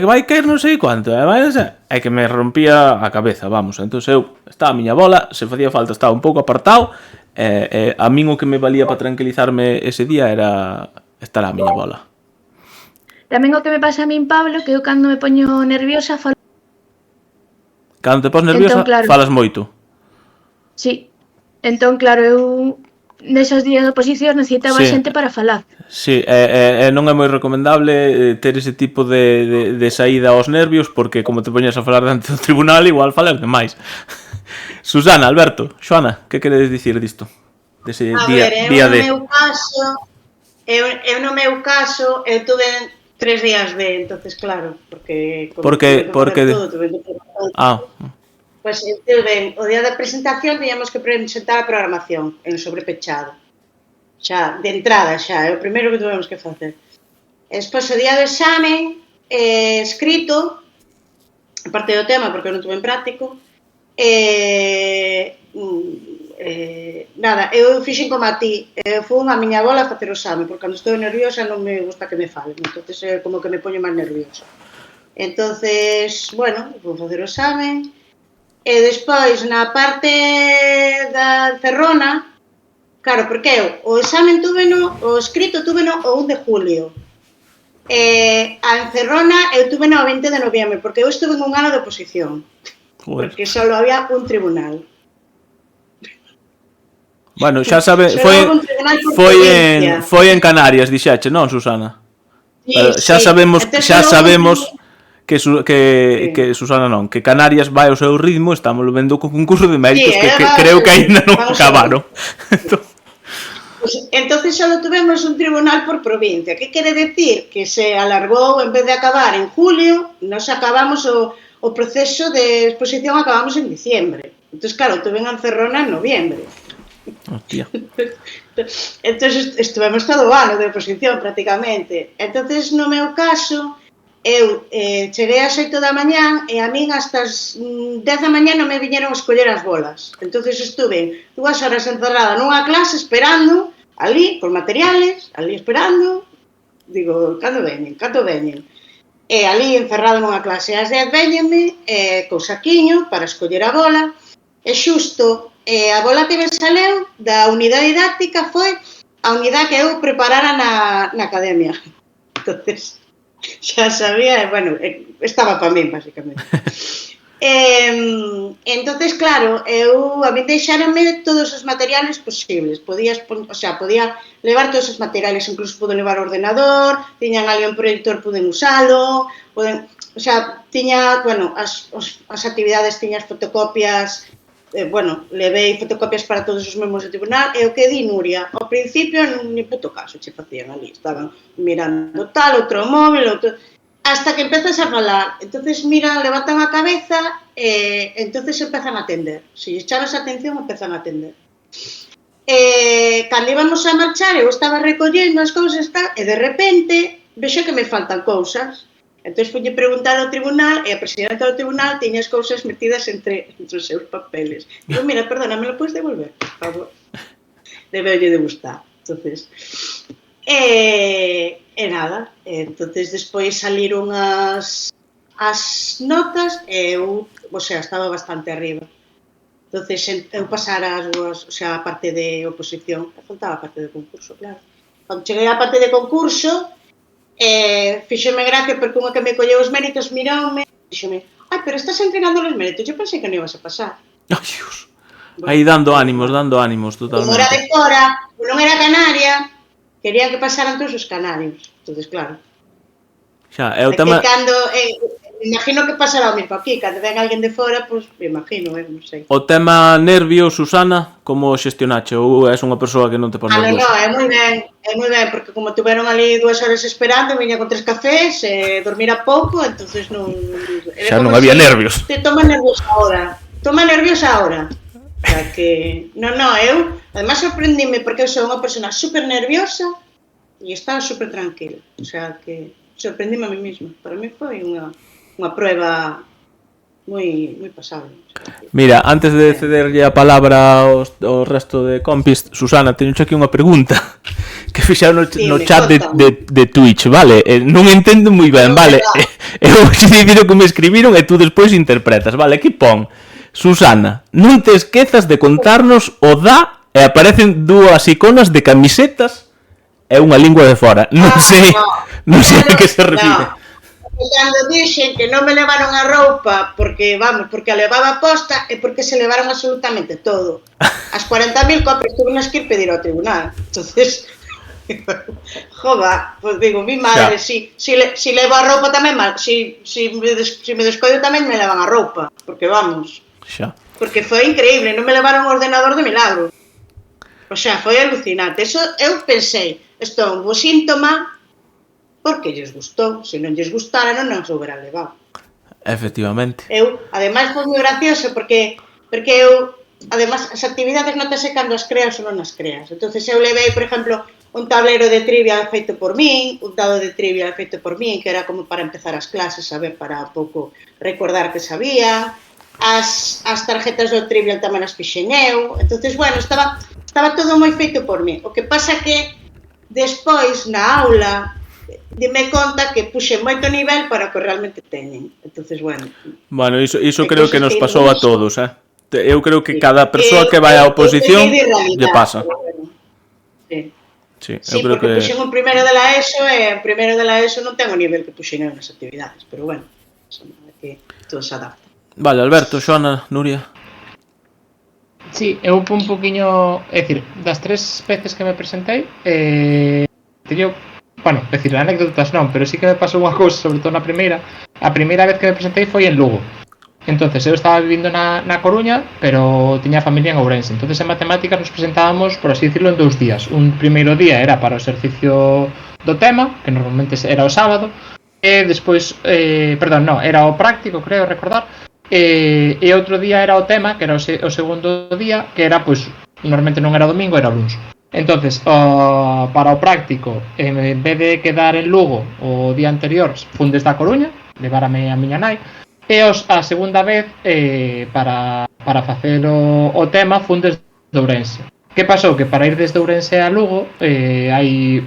vai caer non sei quanto, é que me rompía a cabeza, vamos. Entón eu estaba a miña bola, se facía falta estaba un pouco apartado, a min o que me valía para tranquilizarme ese día era estar a miña bola. Tamén o que me pasa a min, Pablo, que eu cando me poño nerviosa falo... Cando te pos nerviosa, entón, claro, falas moito. Sí, entón, claro, eu nesos días de oposición necesitaba Sí. xente para falar. Sí, non é moi recomendable ter ese tipo de saída aos nervios, porque como te poñas a falar diante do tribunal, igual falas demais. Susana, Alberto, Xoana, que queredes dicir disto? Dese día de... Eu no meu caso, eu tuve 3 días de, entonces claro, porque... Porque... Pois tuve, o día da presentación teníamos que presentar a programación en sobrepechado. Xa, de entrada xa, é o primeiro que tuvemos que facer. Despois, o día do examen, escrito, aparte do tema, porque eu non tuve en práctico, nada, eu fixen como a ti, fui a miña bola a facer o examen, porque cando estou nerviosa non me gusta que me falen, entonces é como que me poño máis nerviosa. Entonces, bueno, vou facer o examen, e despois, na parte da encerrona, claro, porque eu o examen o escrito tuveno o 1 de julio, a encerrona eu tuveno o 20 de noviembre, porque eu estuve en un ano de oposición, porque só había un tribunal. Bueno, xa sabe, foi en Canarias, dixache, non, Susana? Xa sabemos que Susana non, que Canarias vai ao seu ritmo, estamos vendo co concurso de méritos que creo que aínda non acabaron. Entonces só tuvemos un tribunal por provincia, que quere decir que se alargou, en vez de acabar en julio, nos acabamos o proceso de exposición acabamos en diciembre. Entonces, claro, tuve en Encerrona en noviembre. Hostia. Entonces estuvemos todo o ano de oposición prácticamente. Entonces, no meu caso, eu cheguei ás 8 da mañán e a min hasta as 10 da mañán non me viñeron a escoller as bolas. Entonces estuve 2 horas encerrada nunha clase esperando, ali, con materiales, ali esperando, digo, cando veñen? E ali encerrado nunha clase, ás 10 veñenme, co saquiño para escoller a bola, e xusto a bola que me saleu da unidade didáctica foi a unidade que eu preparara na academia. Entonces, xa sabía, bueno, estaba para min, basicamente. Entonces, claro, a mí deixaronme todos os materiales posibles. Podía levar todos os materiales, incluso pude levar o ordenador, tiñan ali un proyector, puden usalo, tiña, bueno, as actividades, tiña as fotocopias, levei fotocopias para todos os membros do tribunal, e o que di Nuria, ao principio ni puto caso che facían ali, estaban mirando tal, outro móvil, hasta que empezas a falar, entonces miran, levantan a cabeza e entonces empezan a atender, se echabas atención empezan a atender. Cando íbamos a marchar eu estaba recollendo as cousas e de repente vexo que me faltan cousas. Entón, fui preguntar ao tribunal e a presidenta do tribunal tiña as cousas metidas entre os seus papeles. Digo, mira, perdona, me lo podes devolver, por favor? Debeulle de gustar. Entonces, nada. Entonces, despois saliron as notas e eu, estaba bastante arriba. Entonces, eu pasara as dúas, a parte de oposición, faltaba a parte de concurso, claro. Cando cheguei á parte de concurso, fíxome gracia porque unha que me colleu os méritos miroume e dixome, pero estás entregando os méritos, eu pensei que non ibas a pasar. Ai, Dios. Aí dando ánimos totalmente. Como era de fora, non era canaria, quería que pasaran todos os canarios. Entonces, claro. Xa, é o tema... Imagino que pasará o mesmo aquí, cando ven alguén de fora, pois, me imagino, non sei. O tema nervio, Susana, como xestionache? Ou és unha persoa que non te pon nerviosa? Non, é moi ben, porque como tuveron ali 2 horas esperando, viña con 3 cafés, dormir a pouco, entonces non... Xa non había nervios. Te toma nerviosa ahora. O sea que... Non, eu... Además sorprendíme porque eu sou unha persona super nerviosa e estaba super tranquila. O sea que sorprendíme a mí mesma. Para mí foi unha prueba moi pasable. Mira, antes de cederlle a palabra ao resto de compis, Susana, teño aquí unha pregunta que fixaron no chat de Twitch, vale? Non entendo moi ben, vale? Eu vou dicir o que me escribiron e tú despois interpretas, vale? Aquí pon: Susana, non te esquezas de contarnos o da e aparecen dúas iconas de camisetas e unha lingua de fora. Non sei a que se refire. Cando dixen que non me levaron a roupa porque, vamos, porque a levaba posta e porque se levaron absolutamente todo. As 40.000 copias tuve que ir pedir ao tribunal. Entonces, joda, pues digo, mi madre, si levo a roupa tamén mal, si me descoido tamén me levan a roupa, porque vamos. Xa. Porque foi increíble, non me levaron o ordenador de milagro. O sea, foi alucinante. Eso eu pensei, isto é un bo síntoma porque lles gustou. Se non lles gustara, non nos houberan levado. Efectivamente. Eu, ademais, foi moi gracioso porque eu, ademais, as actividades notase cando as creas ou non as creas. Entonces eu levei, por exemplo, un tablero de trivia feito por min, un dado de trivia feito por min, que era como para empezar as clases, saber, para un pouco recordar que sabía. As tarjetas do trivial tamén as fixen eu. Entonces, bueno, estaba todo moi feito por min. O que pasa que despois, na aula, dime conta que puxe moito nivel para o que realmente teñen. Entonces, bueno. Bueno, iso creo que nos pasou a todos, eh? Eu creo que cada persoa que vai á oposición lle pasa. Sí, eu creo porque puxen un primeiro de la ESO e o primeiro de la ESO non ten o nivel que puxen eu nas actividades, pero bueno, é que todo se adapta. Vale, Alberto, Xoana, Nuria. Sí, eu un poquinho, é dicir, das 3 veces que me presentei, teño, bueno, é dicir, anécdotas non, pero sí que me pasou unha cousa, sobre todo na primeira. A primeira vez que me presentei foi en Lugo. Entonces, eu estaba vivindo na Coruña, pero tiña familia en Ourense. Entonces, en matemáticas nos presentábamos, por así decirlo, en 2 días. Un primeiro día era para o exercicio do tema, que normalmente era o sábado, e despois, era o práctico, creo recordar, e outro día era o tema, que era o segundo día, que era, pois, normalmente non era domingo, era o luns. Entonces, para o práctico, en vez de quedar en Lugo o día anterior, fun desde a Coruña, levárame a miña nai, e a segunda vez, para facer o tema, fun desde Ourense. Que pasou? Que para ir desde Ourense a Lugo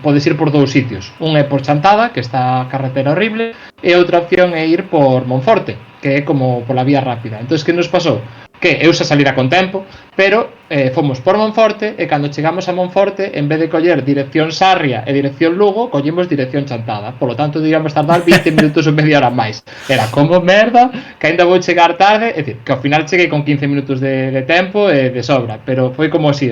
podes ir por 2 sitios. Un é por Chantada, que está a carretera horrible, e outra opción é ir por Monforte, que é como pola vía rápida. Entón, que nos pasou? Que eu xa salira con tempo, pero fomos por Monforte, e cando chegamos a Monforte, en vez de coller dirección Sarria e dirección Lugo, collemos dirección Chantada. Por lo tanto, digamos tardar 20 minutos ou media hora máis. Era como merda, que ainda vou chegar tarde, é dicir, que ao final cheguei con 15 minutos de tempo e de sobra, pero foi como así.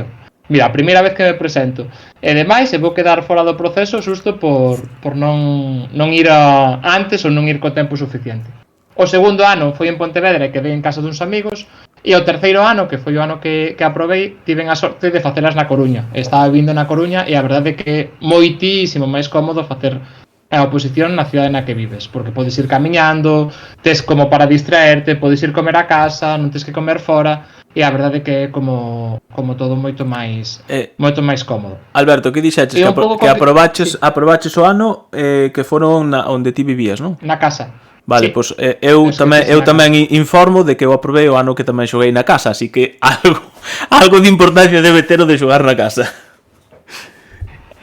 Mira, a primeira vez que me presento. E demais, vou quedar fora do proceso xusto por non ir antes ou non ir co tempo suficiente. O segundo ano foi en Pontevedra e quedei en casa duns amigos. E o terceiro ano, que foi o ano que aprobei, tiven a sorte de facelas na Coruña. Estaba vivindo na Coruña e a verdade é que é moitísimo máis cómodo facer a oposición na cidade na que vives, porque podes ir camiñando, tes como para distraerte, podes ir comer a casa, non tes que comer fora, e a verdade é que é como todo moito máis cómodo. Alberto, que dixeches? Que aprobaches o ano que foron onde ti vivías, non? Na casa. Vale, pois eu tamén informo de que eu aprobei o ano que tamén xoguei na casa, así que algo de importancia debe ter o de xogar na casa.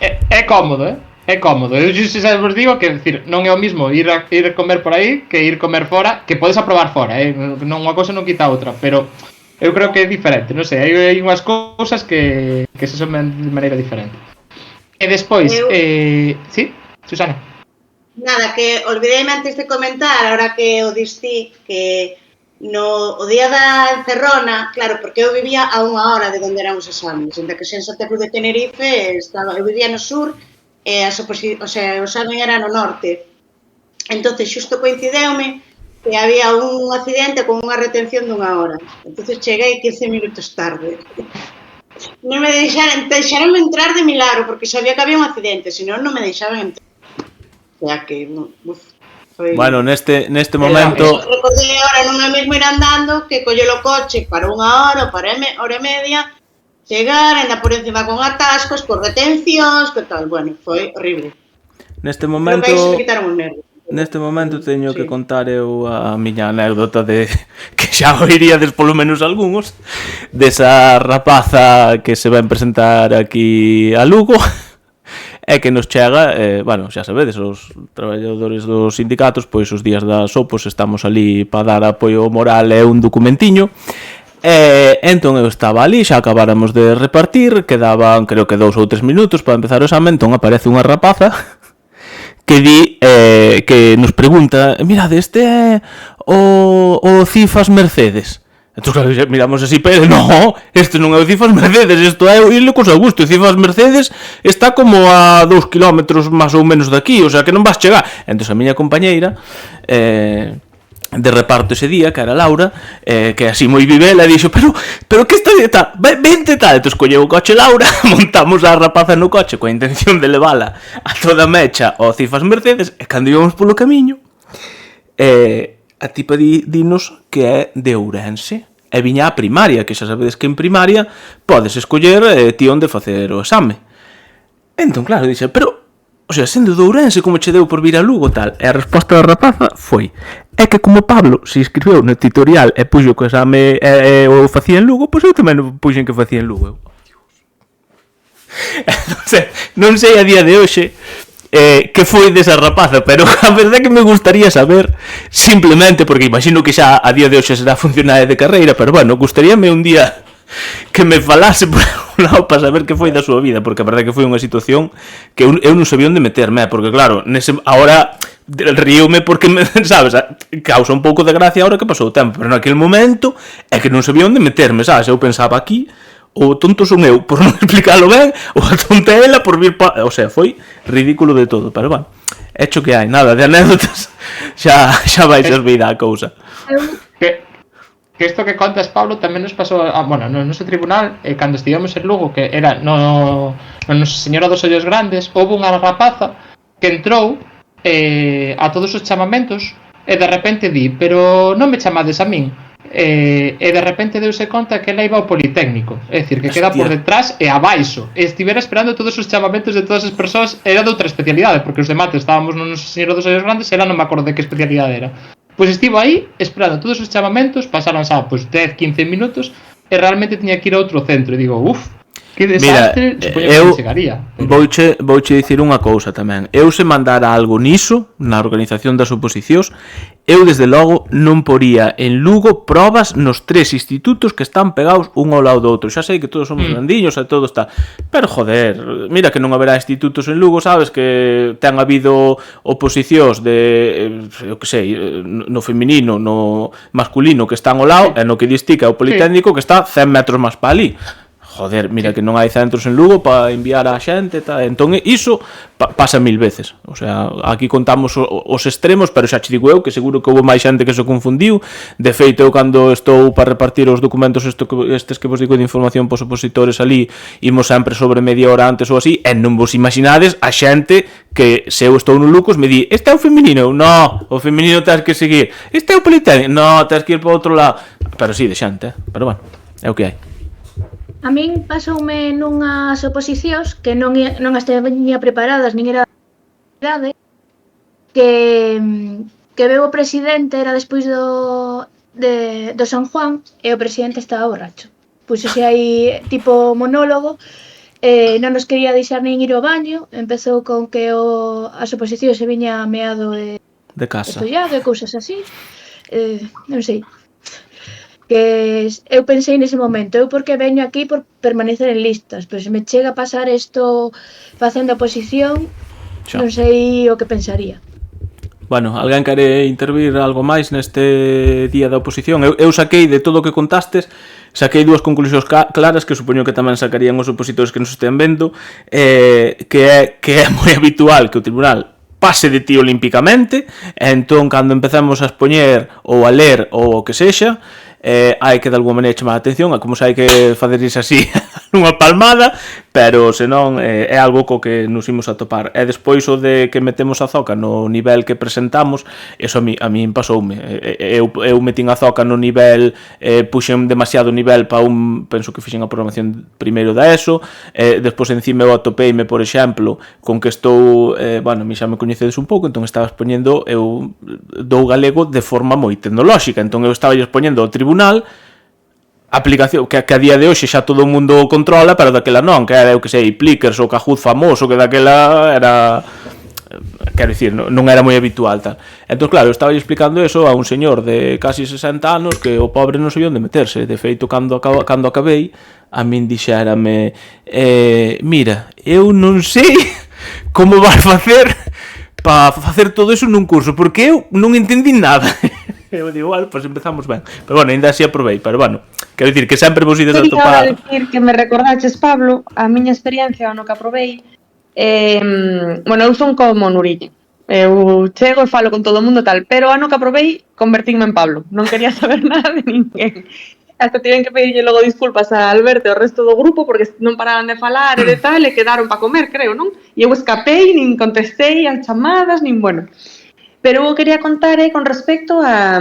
É cómodo, É cómodo. Eu xa vos digo que, decir, non é o mismo ir a comer por aí que ir comer fora, que podes aprobar fora, non, unha cosa non quita a outra, pero eu creo que é diferente, non sei, hai unhas cousas que se son de maneira diferente. E despois, sí, Susana? Nada, que olvideime antes de comentar, ahora que o diste, que o día da encerrona, claro, porque eu vivía a 1 hora de onde eran os exames, ainda que xa en Santa Cruz de Tenerife, eu vivía no sur, e o examen era no norte. Entonces, xusto coincideume que había un accidente con unha retención de 1 hora. Entonces, cheguei 15 minutos tarde. Non me deixaron entrar de milagro, porque sabía que había un accidente, senón non me deixaban entrar. O sea que, foi... Bueno, neste momento... Recordei agora, non é mesmo ir andando, que coller o coche para 1 hora, para hora e media, chegar, ainda por encima con atascos, con retencións, que tal, bueno, foi horrible. Neste momento... Creo que aí se me quitaron os nervios. Neste momento teño que contar eu a miña anécdota de que xa oiríades polo menos algúns desa rapaza que se vai presentar aquí a Lugo e que nos chega, bueno, xa sabedes, os traballadores dos sindicatos, pois os días das opos estamos ali para dar apoio moral e un documentiño. Entón eu estaba ali, xa acabáramos de repartir, quedaban creo que 2 ou 3 minutos para empezar o exame, entón aparece unha rapaza que di, que nos pregunta, mirade, este é o Cifas Mercedes. Entón claro, miramos así, pero no, este non é o Cifas Mercedes, isto é o Ilocos Augusto. O Cifas Mercedes está como a 2 kilómetros máis ou menos daqui, o sea que non vas chegar. Entón a miña compañeira de reparto ese día, que era Laura, que así moi vivela, dixo, pero que está tal, vente tal. Entón colleu o coche Laura, montamos a rapaza no coche coa intención de levala a toda mecha ao Cifas Mercedes, e cando íbamos polo camiño, a tipa dinos que é de Ourense, e viña a primaria, que xa sabedes que en primaria podes escoller ti onde facer o exame. Entón, claro, dixe, pero, o sea, sendo de Ourense, como che deu por vir a Lugo, tal? E a resposta da rapaza foi, é que como Pablo se inscribeu no tutorial e puxo que o exame o facía en Lugo, pois eu tamén puxen que facía en Lugo. Non sei a día de hoxe que foi desa rapaza, pero a verdade é que me gustaría saber, simplemente, porque imagino que xa a día de hoxe será funcionaria de carreira, pero bueno, gustaríame un día que me falase por un lado para saber que foi da súa vida, porque a verdade é que foi unha situación que eu non sabía onde meterme, porque claro, ahora ríome porque, sabes, causa un pouco de gracia ahora que pasou o tempo, pero naquele momento é que non sabía onde meterme, sabes, eu pensaba aquí, o tonto son eu por non explicalo ben, ou a tonta ela por vir o sea, foi ridículo de todo, pero bueno, hecho que hai, nada, de anécdotas xa vai servir a cousa. Que isto que contas, Pablo, tamén nos pasou bueno, no noso tribunal, cando estivemos en Lugo, que era no Nosa Señora dos Ollos Grandes, houve unha rapaza que entrou a todos os chamamentos e de repente di, pero non me chamades a min, e de repente deuse conta que ela iba ao Politécnico, é dicir, que queda por detrás e abaixo, e estivera esperando todos os chamamentos de todas as persoas. Era de outra especialidade, porque os demais estábamos no Nosa Señora dos Ollos Grandes e ela non me acordo de que especialidade era. Pois estivo aí esperando todos os chamamentos, pasaron xa pois 10-15 minutos e realmente tiña que ir a outro centro, e digo, que desastre. Mira, eu vouche dicir unha cousa tamén. Eu se mandara algo niso, na organización das oposicións, eu desde logo non poría en Lugo probas nos 3 institutos que están pegados un ao lado do outro. Xa sei que todos somos grandiños e todo está, pero joder, mira que non haberá institutos en Lugo, sabes, que ten habido oposicións de, eu que sei, no feminino, no masculino que están ao lado, e no que distica o Politécnico que está 100 metros máis para ali. Joder, mira que non hai centros en Lugo para enviar a xente, tal. Entón iso pasa 1000 veces. O sea, aquí contamos os extremos, pero xa che digo eu que seguro que houve máis xente que se confundiu. De feito, eu cando estou para repartir os documentos estes que vos digo de información pos opositores ali, imos sempre sobre media hora antes ou así, e non vos imaginades a xente que se eu estou no Lucos me di, este é o feminino? No, o feminino tens que seguir. Este é o Politécnico? No, tens que ir para outro lado. Pero sí, de xente, pero bueno, é o que hai. A min pasoume nunhas oposicións que non as teña preparadas, nin era verdade, que veu o presidente, era despois do San Juan, e o presidente estaba borracho. Puxose aí tipo monólogo, non nos quería deixar nin ir ao baño, empezou con que as oposicións se viña meado de casa, estollado e cousas así, non sei. Que eu pensei nese momento, eu porque veño aquí por permanecer en listas, pero se me chega a pasar isto facendo oposición, non sei o que pensaría. Bueno, alguén quere intervir algo máis neste día da oposición? Eu saquei de todo o que contastes, saquei 2 conclusións claras que supoño que tamén sacarían os opositores que nos estén vendo, que é moi habitual que o tribunal pase de ti olímpicamente, e entón cando empezamos a expoñer ou a ler ou o que sexa, hai que de alguma maneira chamar a atención a como se hai que facer iso así nunha palmada, pero senón é algo co que nos imos a topar. E despois o de que metemos a zoca no nivel que presentamos, eso a mí pasoume. Eu metín a zoca no nivel, puxen demasiado nivel para penso que fixen a programación primeiro da ESO, despois encima eu atopeime, por exemplo, con que estou, bueno, a mí xa me coñecedes un pouco, entón estaba expoñendo, eu dou galego de forma moi tecnolóxica, entón eu estaba expoñendo ao tribunal aplicación que a día de hoxe xa todo o mundo controla, pero daquela non, que era, eu que sei, Plickers ou Kahoot famoso, que daquela era, quero dicir, non era moi habitual tal. Entón, claro, eu estaba explicando eso a un señor de casi 60 anos que o pobre non sabía onde meterse. De feito, cando acabei, a min dixérame, mira, eu non sei como vas facer para facer todo eso nun curso, porque eu non entendí nada. Eu digo, bueno, pues empezamos ben. Pero bueno, ainda así aprovei, pero bueno, quero dicir que sempre vos ides a topar. Quería dicir que me recordaches, Pablo, a miña experiencia no que aprovei. Bueno, eu son como Nuriña. Eu chego e falo con todo o mundo tal, pero ano que aprovei convertínme en Pablo. Non quería saber nada de ninguén. Hasta tiven que pedirlle logo disculpas a Alberto e ao resto do grupo porque non paraban de falar e de tal, e quedaron para comer, creo, non? E eu escapei, nin contestei as chamadas, nin bueno. Pero eu quería contar con respecto a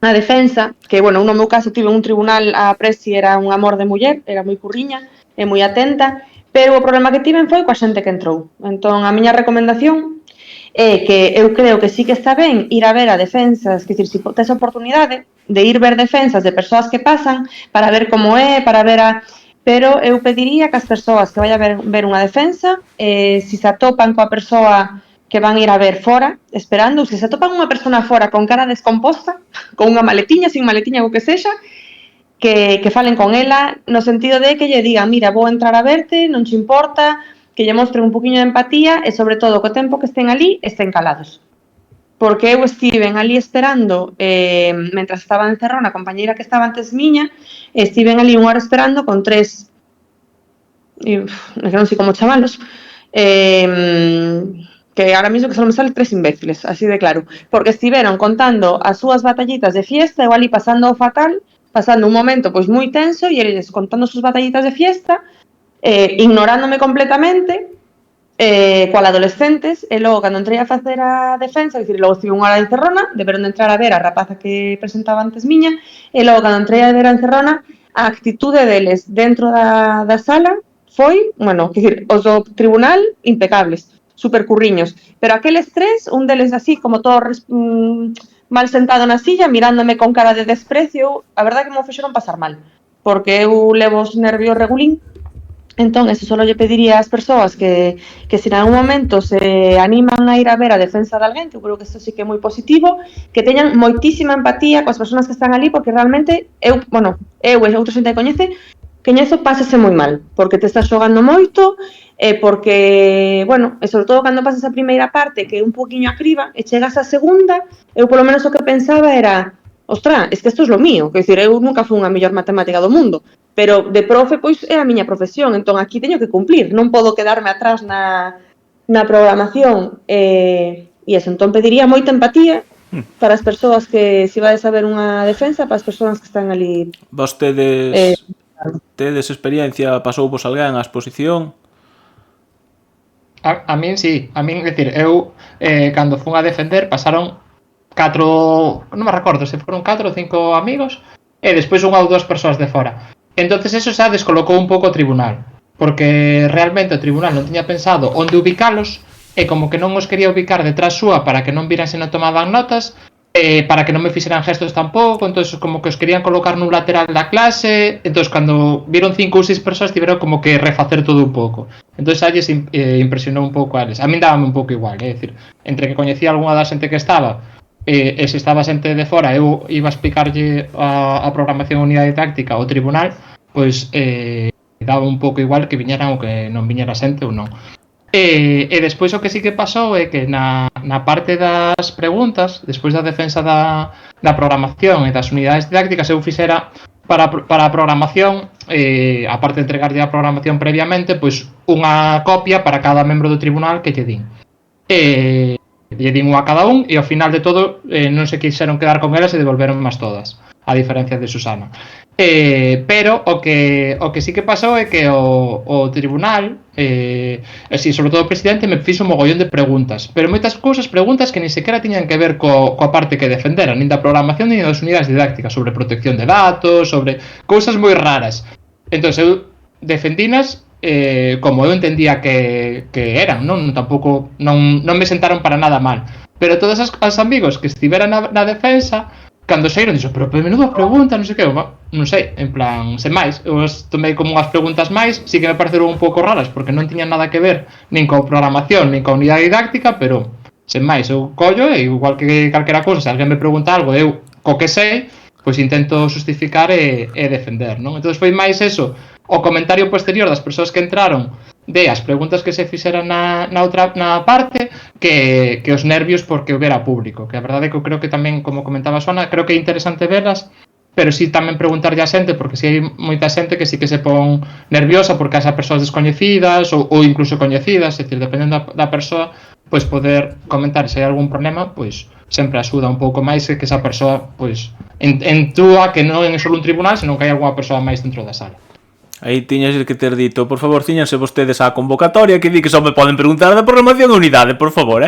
defensa, que, bueno, no meu caso tive un tribunal, a Presi era un amor de muller, era moi curriña e moi atenta, pero o problema que tiven foi coa xente que entrou. Entón, a miña recomendación é que eu creo que sí que está ben ir a ver a defensas, que dicir, se tes a oportunidade de ir ver defensas de persoas que pasan para ver como é, para ver a... Pero eu pediría que as persoas que vayan a ver unha defensa, se se atopan coa persoa que van ir a ver fora, esperando, se se atopan unha persona fora con cara descomposta, con unha maletiña, sin maletiña, o que sexa, que falen con ela, no sentido de que lle digan, mira, vou entrar a verte, non che importa, que lle mostren un poquinho de empatía e, sobre todo, co tempo que estén ali, estén calados. Porque eu estiven ali esperando, mentras estaba en Cerrón, a compañeira que estaba antes miña, estiven ali unha hora esperando con tres, non sei como chamalos, que ahora mismo que só me sale tres imbéciles, así de claro, porque estiveron contando as súas batallitas de fiesta, eu ali pasando o fatal, pasando un momento pois moi tenso, e eles contando as súas batallitas de fiesta, ignorándome completamente, cual adolescentes, e logo cando entrei a facer a defensa, dicir, logo estive unha hora de encerrona, deberon de entrar a ver a rapaza que presentaba antes miña, e logo cando entrei a ver a encerrona, a actitude deles dentro da sala foi, bueno, dicir, os do tribunal impecables, super curriños, pero aqueles tres, un deles así, como todo mal sentado na silla, mirándome con cara de desprecio, a verdade que me fixeron pasar mal, porque eu levo os nervios regulín. Entón, eso só lle pediría ás persoas que se en algún momento se animan a ir a ver a defensa de alguén, que eu creo que isto sí que é moi positivo, que teñan moitísima empatía coas persoas que están ali, porque realmente eu e outra xente que coñezo pásase moi mal, porque te estás xogando moito, porque, bueno, e sobre todo cando pasas a primeira parte, que é un poquinho a criba, e chegas a segunda, eu polo menos o que pensaba era, ostra, es que isto é lo mío, que dicir, eu nunca fui unha mellor matemática do mundo, pero de profe, pois, é a miña profesión, entón aquí teño que cumplir, non podo quedarme atrás na programación, e eso, entón pediría moita empatía para as persoas que, se vades a ver unha defensa, para as persoas que están ali. Vostedes tedes experiencia, pasou vos alguén a exposición? A min sí, a min, é dicir, eu cando fun a defender pasaron 4, non me recordo se foron 4 ou 5 amigos e despois unha ou dúas persoas de fora. Entonces eso xa descolocou un pouco o tribunal, porque realmente o tribunal non tiña pensado onde ubicalos e como que non os quería ubicar detrás súa para que non viran se non tomaban notas, para que non me fixeran gestos tampouco, entonces como que os querían colocar nun lateral da clase, entonces cando viron 5 ou 6 persoas tiveron como que refacer todo un pouco. Entonces a lles impresionou un pouco a eles. A min dábame un pouco igual, é dicir, entre que coñecía algunha da xente que estaba e se estaba xente de fora, eu iba a explicarlle a programación unidade didáctica ao tribunal, pois daba un pouco igual que viñeran ou que non viñera xente ou non. E despois o que sí que pasou é que na parte das preguntas, despois da defensa da programación e das unidades didácticas, eu fixera para a programación, aparte de entregarlle a programación previamente, pois unha copia para cada membro do tribunal que lle din. Lle din unha a cada un e ao final de todo non se quixeron quedar con elas e devolveron máis todas, a diferencia de Susana. pero o que sí que pasou é que o tribunal, así, sobre todo o presidente, me fixo un mogollón de preguntas, pero moitas cousas, preguntas que ni sequera tiñan que ver coa parte que defendera, nin da programación nin das unidades didácticas, sobre protección de datos, sobre cousas moi raras. Entón, eu defendinas como eu entendía que eran, non tampouco non me sentaron para nada mal, pero todos os amigos que estiveran na defensa, cando saíron, dixo, pero menuda pregunta, non sei que, non sei, en plan, sen máis, eu as tomei como unhas preguntas máis, sí que me pareceron un pouco raras, porque non tiñan nada que ver nin coa programación, nin coa unidade didáctica, pero, sen máis, eu collo, e igual que calquera cousa, se alguén me pregunta algo, eu, co que sei, pois intento justificar e defender, non? Entón foi máis eso, o comentario posterior das persoas que entraron, de as preguntas que se fixeran na parte que os nervios porque houbera público, que a verdade é que eu creo que tamén, como comentaba Xoana, creo que é interesante verlas, pero sí tamén preguntarlle a xente, porque si hai moita xente que sí que se pon nerviosa porque as persoas descoñecidas ou incluso coñecidas, é dicir, dependendo da persoa, pois poder comentar se hai algún problema, pois sempre axuda un pouco máis que esa persoa pois entúa que non é só un tribunal, senón que hai algunha persoa máis dentro da sala. Aí tiñas que ter dito, por favor, ciñanse vostedes á convocatoria que di que só me poden preguntar da programación e unidade, por favor,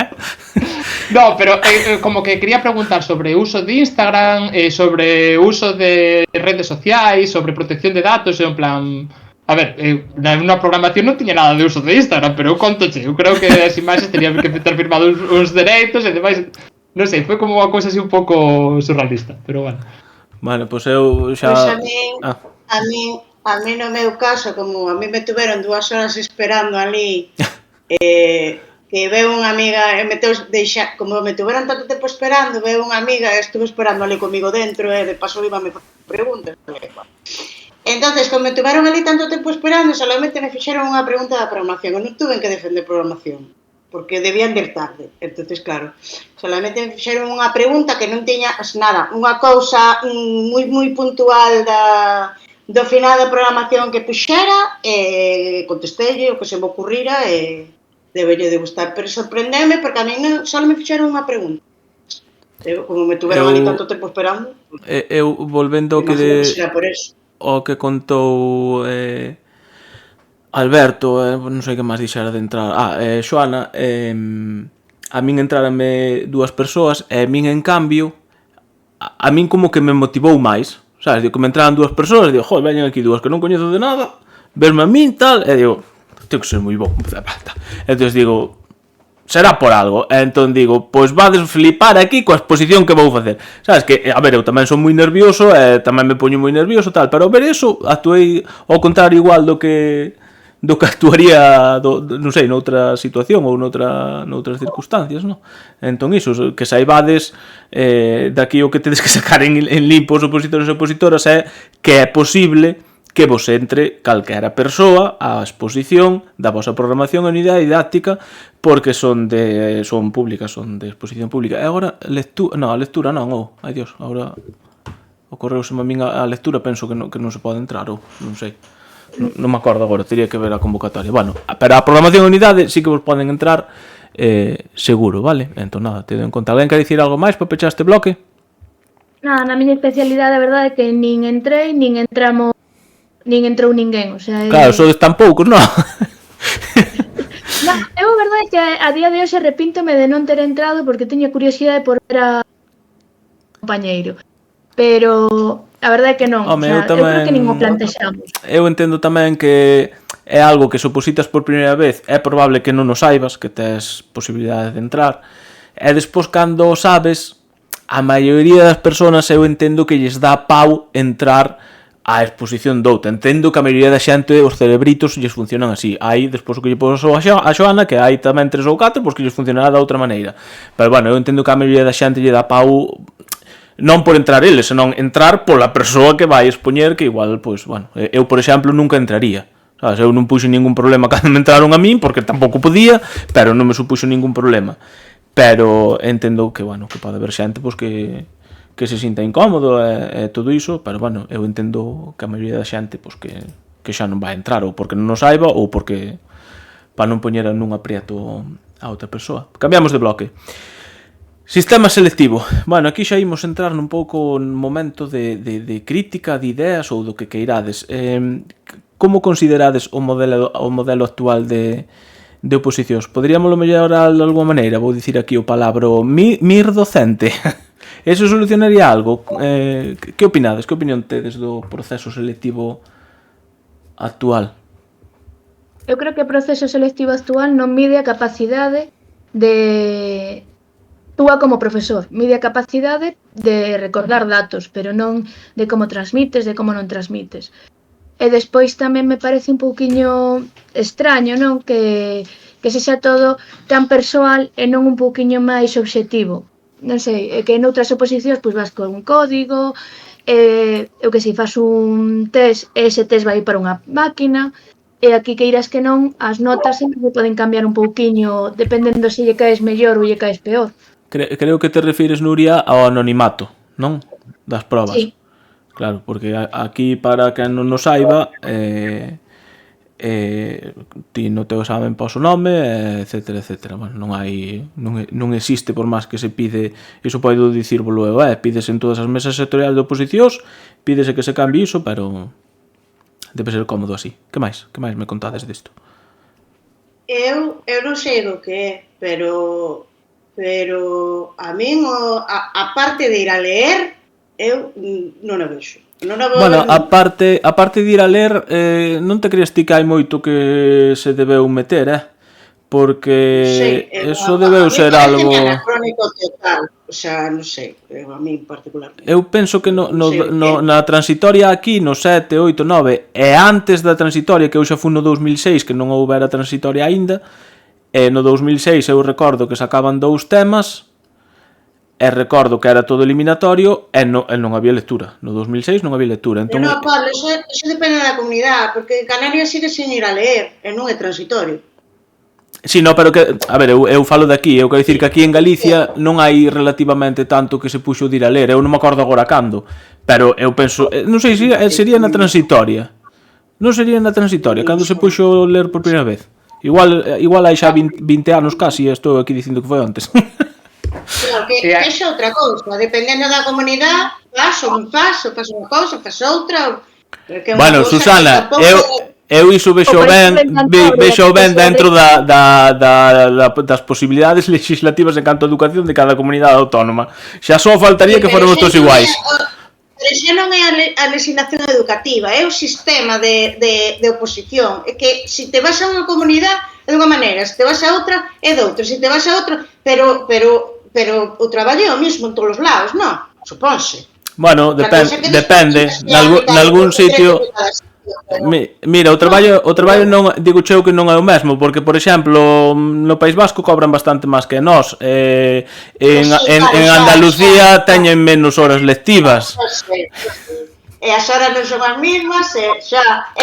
No, pero como que quería preguntar sobre uso de Instagram, sobre uso de redes sociais, sobre protección de datos, en plan... A ver, na programación non tiña nada de uso de Instagram, pero eu contoche, eu creo que as imaxes tenían que ter firmado uns dereitos e demais... Non sei, foi como unha cousa así un pouco surrealista, pero bueno. Bueno, pois eu xa... Pois a mí no meu caso, como a mí me tuveron 2 horas esperando ali, que veo unha amiga, como me tuveron tanto tempo esperando, veo unha amiga e estuve esperando ali comigo dentro, e de paso iba me preguntas. Entonces, como me tuveron ali tanto tempo esperando, solamente me fixeron unha pregunta da programación, eu non tuve que defender programación, porque debían ir tarde. Entonces, claro, solamente me fixeron unha pregunta que non tiña nada, unha cousa moi puntual do final da programación que puxera, e contestei o que se me ocurrira e debelle de gustar, pero sorprendeme porque a mí só me fixeron unha pregunta. Como me tuveron ali tanto tempo esperando. Eu volvendo o que contou Alberto, non sei que máis dixera de entrar. Xoana, a min entrarame 2 persoas e a min en cambio a min como que me motivou máis. Sabes, digo, que me entraran 2 persoas e digo, joder, veñen aquí 2 que non coñezo de nada, verme a min tal, e digo, tengo que ser moi bon. Entón digo, será por algo. E entón digo, pois vades flipar aquí coa exposición que vou facer. Sabes que, a ver, eu tamén son moi nervioso e tamén me poño moi nervioso tal, pero ao ver eso, actuei ao contrario igual do que actuaría, non sei, noutra situación ou noutras circunstancias, non? Entón iso, que saibades daqui o que tedes que sacar en limpo os opositores e opositoras é que é posible que vos entre calquera persoa á exposición da vosa programación e unidade didáctica porque son públicas, son de exposición pública. E agora, a lectura non, ai Dios, agora ocorreuseme a min a lectura, penso que non se pode entrar, ou non sei. Non me acordo agora, teria que ver a convocatoria. Bueno, pero a programación de unidade sí que vos poden entrar seguro, vale? Entón nada, tedo en conta. Alguén quer dicir algo máis para pechar este bloque? Nada, na miña especialidade a verdade é que nin entrei, nin entrou ninguén, o sea... Claro, sodes tan poucos, non? Non, eu a verdade é que a día de hoxe arrepíntome de non ter entrado porque teño curiosidade por ver a compañeiro. Pero a verdade é que non, eu creo que nin o plantexamos. Eu entendo tamén que é algo que se opositas por primeira vez, é probable que non o saibas, que tes posibilidade de entrar, e despois cando o sabes, a maioría das persoas eu entendo que lles dá pau entrar á exposición douta. Entendo que a maioría da xente, os cerebritos, lles funcionan así. Hai, despois o que lle poso a Xoana, que hai tamén 3 ou 4, pois que lles funcionará da outra maneira. Pero, bueno, eu entendo que a maioría da xente lle dá pau non por entrar eles, senón entrar pola persoa que vai expoñer, que igual, pois, bueno, eu, por exemplo, nunca entraría. Sabes, eu non puxo ningún problema cando me entraron a min, porque tampouco podía, pero non me supuxo ningún problema. Pero entendo que, bueno, que pode haber xente, pois, que se sinta incómodo e todo iso, pero, bueno, eu entendo que a maioría da xente, pois, que xa non vai entrar, ou porque non o saiba, ou porque para non poñer nun aprieto a outra persoa. Cambiamos de bloque. Sistema selectivo. Bueno, aquí xa imos entrar nun pouco un momento de crítica de ideas ou do que queirades. Como considerades o modelo actual de oposicións? Poderíamoslo mellorar de alguma maneira? Vou dicir aquí o palabro mir docente. Eso solucionaría algo? Que opinades? Que opinión tedes do proceso selectivo actual? Eu creo que o proceso selectivo actual non mide a capacidade de túa como profesor, mide a capacidade de recordar datos, pero non de como transmites, de como non transmites. E despois tamén me parece un pouquiño extraño, non? Que sexa todo tan persoal e non un pouquiño máis obxectivo. Non sei, que en outras oposicións pois vas con un código, eu que sei, faz un test e ese test vai para unha máquina, e aquí que irás que non, as notas sempre se poden cambiar un pouquiño dependendo se lle caes mellor ou lle caes peor. Creo que te refires, Nuria, ao anonimato, non? Das probas. Sí. Claro, porque aquí, para quen non o saiba, ti no teu examen pos o nome, etcétera, etcétera. Bueno, non existe, por máis que se pide, iso podo dicírvolo eu, pídese en todas as mesas sectoriais de oposicións, pídese que se cambie iso, pero debe ser cómodo así. Que máis? Que máis me contades disto? Eu non sei do que é, pero a min a parte de ir a leer eu non a vexo. Bueno, a parte de ir a ler, non te crees ti que hai moito que se debeu meter, porque eso debeu ser algo anacrónico total, o sea, non sei, a mí particularmente. Eu penso que na transitoria aquí, no 7, 8, 9, e antes da transitoria, que eu xa fui no 2006, que non houbera transitoria aínda, e no 2006 eu recordo que sacaban 2 temas, e recordo que era todo eliminatorio e non había lectura. No 2006 non había lectura. Entón, no, Pablo, eso depende da comunidade, porque Canarias sigue sin ir a leer, e non é transitorio. Si, no, pero que, a ver, eu falo de aquí, eu quero dicir que aquí en Galicia non hai relativamente tanto que se puxo de ir a ler, eu non me acordo agora cando, pero eu penso, non sei se sería na transitoria. Non sería na transitoria, cando se puxo ler por primeira vez. Igual hai xa 20 anos casi, estou aquí dicindo que foi antes. Claro, que é outra cousa, dependendo da comunidade, faz ou non faz unha cousa, faz outra. Bueno, Susana, eu iso vexo ben dentro das posibilidades legislativas en canto a educación de cada comunidade autónoma. Xa só faltaría que fóramos todos iguais. Pero xa non é a legislación educativa, é o sistema de oposición. É que se te vas a unha comunidade é de unha maneira, se te vas a outra é de outra, se te vas a outra, pero o traballo é o mismo en todos os lados, non? Supónse. Bueno, depende. Nalgún sitio... Mira, o traballo non digo cheo que non é o mesmo, porque, por exemplo, no País Vasco cobran bastante máis que nós. En Andalucía teñen menos horas lectivas. E as horas non son as mismas, é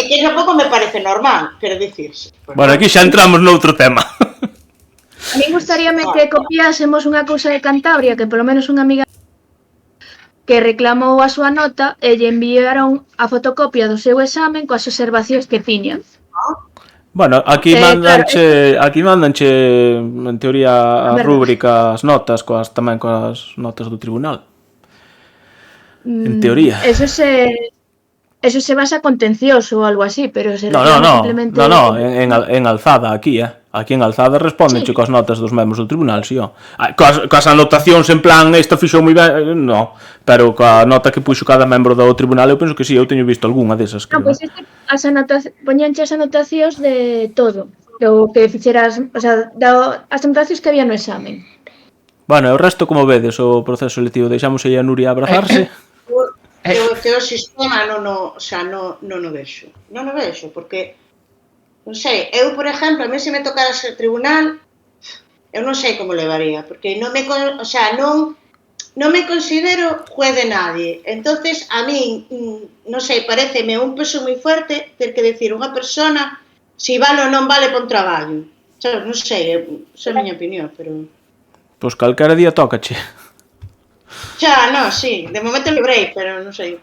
que tampouco me parece normal, quero dicirse. Bueno, aquí xa entramos noutro tema. A mí gustaríame que copiásemos unha cousa de Cantabria, que polo menos unha amiga que reclamou a súa nota e lle enviaron a fotocopia do seu examen coas observacións que tiñan. Bueno, aquí mandanche en teoría a rúbrica, as notas, tamén coas notas do tribunal. En teoría. Eso se basa contencioso ou algo así, pero se simplemente... No, en alzada aquí, Aquí en alzada respondenche coas notas dos membros do tribunal, si, coas anotacións en plan, esta fixou moi ben, no, pero coa nota que puxo cada membro do tribunal, eu penso que si, eu teño visto algunha desas. Non, pois poñenche as anotacións de todo, o que fixeras, o sea, as anotacións que había no examen. Bueno, e o resto, como vedes, o proceso selectivo, deixamos aí a Nuria abrazarse. Que o sistema non o vexo. Non o vexo, porque non sei, eu, por exemplo, a mí se me tocara ser tribunal, eu non sei como levaría, porque non me considero juez de nadie. Entonces, a mí, non sei, pareceme un peso moi fuerte ter que decir unha persona se vale ou non vale para un traballo. Non sei, esa é a miña opinión, pero... Pois calquera día tócache. Xa, non, sí, de momento librei, pero non sei,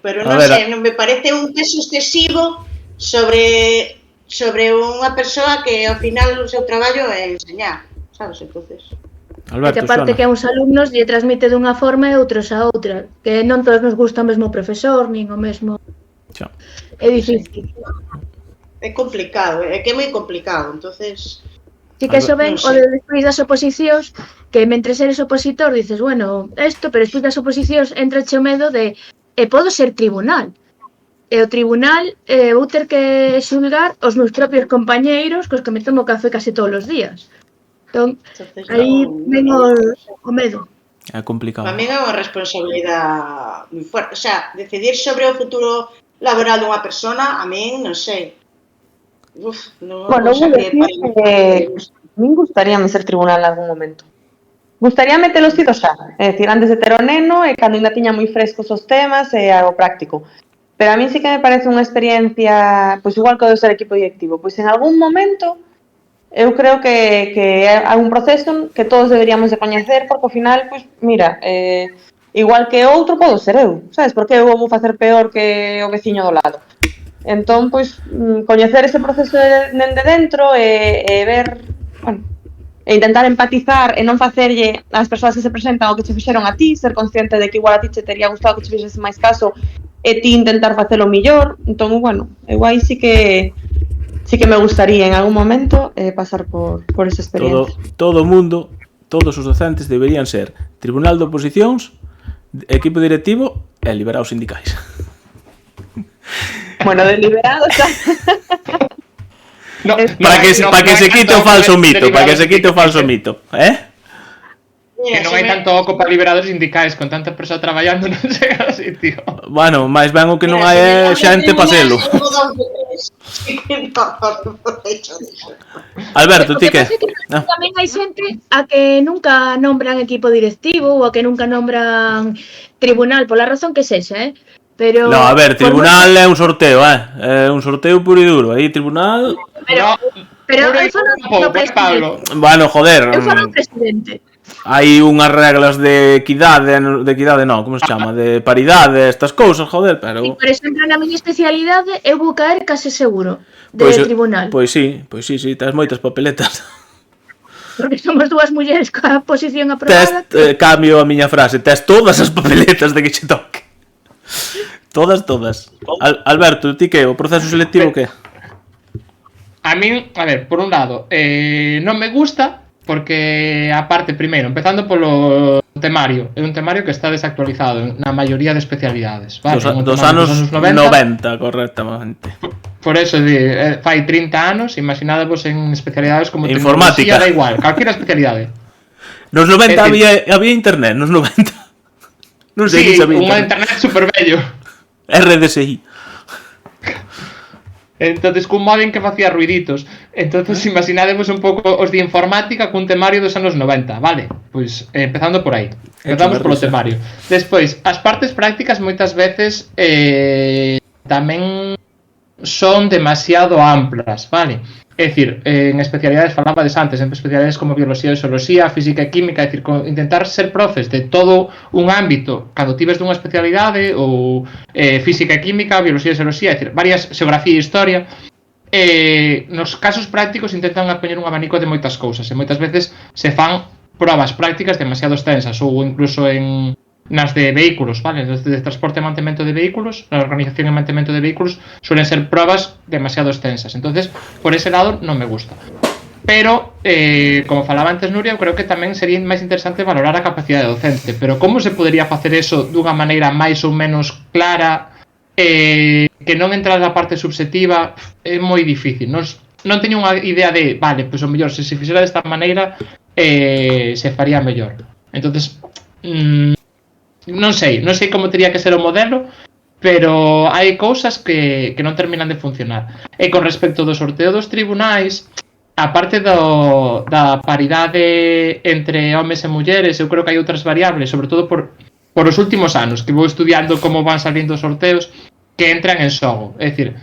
non me parece un peso excesivo sobre unha persoa que ao final o seu traballo é enseñar, sabes, entonces. Alberto, que aparte sona. que a uns alumnos lle transmite dunha forma e outros a outra, que non todos nos gusta o mesmo profesor, nin o mesmo... Xa. É difícil. É complicado, é que é moi complicado, entonces... Sí que eso ven Non o sei. de despois das oposicións, que mentre eres opositor dices, bueno, esto, pero despois das oposicións entrache o medo de podo ser tribunal. E o tribunal vou ter que xulgar os meus propios compañeiros cos que me tomo café casi todos os días. Entón, Entonces, aí ven o medo. É complicado. Para min é unha responsabilidade moi fuerte. O sea, decidir sobre o futuro laboral dunha persona, a min, non sei. Non Bueno, vou sabría decir que a min gustaríame ser tribunal en algún momento. Gustaríame telo sido xa, é dicir, antes de ter o neno e cando ainda tiña moi frescos os temas e algo práctico. Pero a mí sí que me parece unha experiencia, pois igual que o de ser equipo directivo, pois en algún momento eu creo que é un proceso que todos deberíamos de coñecer, porque ao final, pois, mira, igual que outro podo ser eu, sabes? Porque eu vou facer peor que o veciño do lado. Entón, pois, coñecer ese proceso dende dentro e ver, bueno, e intentar empatizar e non facerlle ás persoas que se presentan o que che fixeron a ti, ser consciente de que igual a ti che tería gustado que che fixese máis caso e ti intentar facelo millor. Entón, bueno, eu aí sí que me gustaría en algún momento pasar por esa experiencia. Todo o mundo, todos os docentes deberían ser tribunal de oposicións, equipo directivo e liberados sindicais. Bueno, deliberado xa. Para que se quite o falso mito, para que se quite o falso mito, Que non hai tanto oco para liberados sindicais, con tanta persoa traballando non chega ao sitio. Bueno, máis ben o que non hai é xente pa selo. Alberto, ti que? Tamén hai xente a que nunca nombran equipo directivo ou a que nunca nombran tribunal, pola razón que sexa, Pero... No, a ver, tribunal é un sorteo, é un sorteo puro e duro, aí tribunal... Pero eu falo do presidente. Bueno, joder... Eu falo do presidente. Hai unhas reglas de equidade non, como se chama, de paridade, estas cousas, joder, pero... Por exemplo, na miña especialidade eu vou caer case seguro de tribunal. Pois sí, tes moitas papeletas. Porque somos dúas mulleres coa posición aprobada. Cambio a miña frase, tes todas as papeletas de que che toque. Todas. Alberto, ti que? O proceso selectivo que? A min, a ver, por un lado, non me gusta porque, aparte, primeiro, empezando polo temario, é un temario que está desactualizado na maioría de especialidades, vale? Dos anos 90, correctamente. Por eso, fai 30 anos, imaginadevos en especialidades como informática, da igual, calquera especialidade. Nos 90 había internet, nos 90. Non sei que sabía. Sí, unha internet super bello. RDSI. Entonces, cun modem que facía ruiditos. Entonces, imaginadevos un pouco os de informática cun temario dos anos 90, vale? Pois, empezando por aí. Empezamos polo temario. Despois, as partes prácticas moitas veces tamén son demasiado amplas, vale? É dicir, en especialidades, falabades antes, en especialidades como bioloxía e zooloxía, física e química, é dicir, intentar ser profes de todo un ámbito, cando tives dunha especialidade, ou física e química, bioloxía e zooloxía, é dicir, varias, xeografía e historia, nos casos prácticos intentan poñer un abanico de moitas cousas, e moitas veces se fan probas prácticas demasiado extensas, ou incluso nas de vehículos, vale? De transporte e mantemento de vehículos, na organización e mantemento de vehículos, suelen ser probas demasiado extensas. Entonces, por ese lado, non me gusta. Pero, como falaba antes Nuria, eu creo que tamén sería máis interesante valorar a capacidade docente. Pero como se podería facer eso dunha maneira máis ou menos clara, que non entra na parte subjetiva, é moi difícil. Non teño unha idea de, vale, pois o mellor, se fixera desta maneira, se faría mellor. Entonces, non sei como teria que ser o modelo, pero hai cousas que non terminan de funcionar. E con respecto do sorteo dos tribunais, a parte da paridade entre homes e mulleres, eu creo que hai outras variables, sobre todo por os últimos anos, que vou estudiando como van salindo os sorteos, que entran en xogo. É dicir,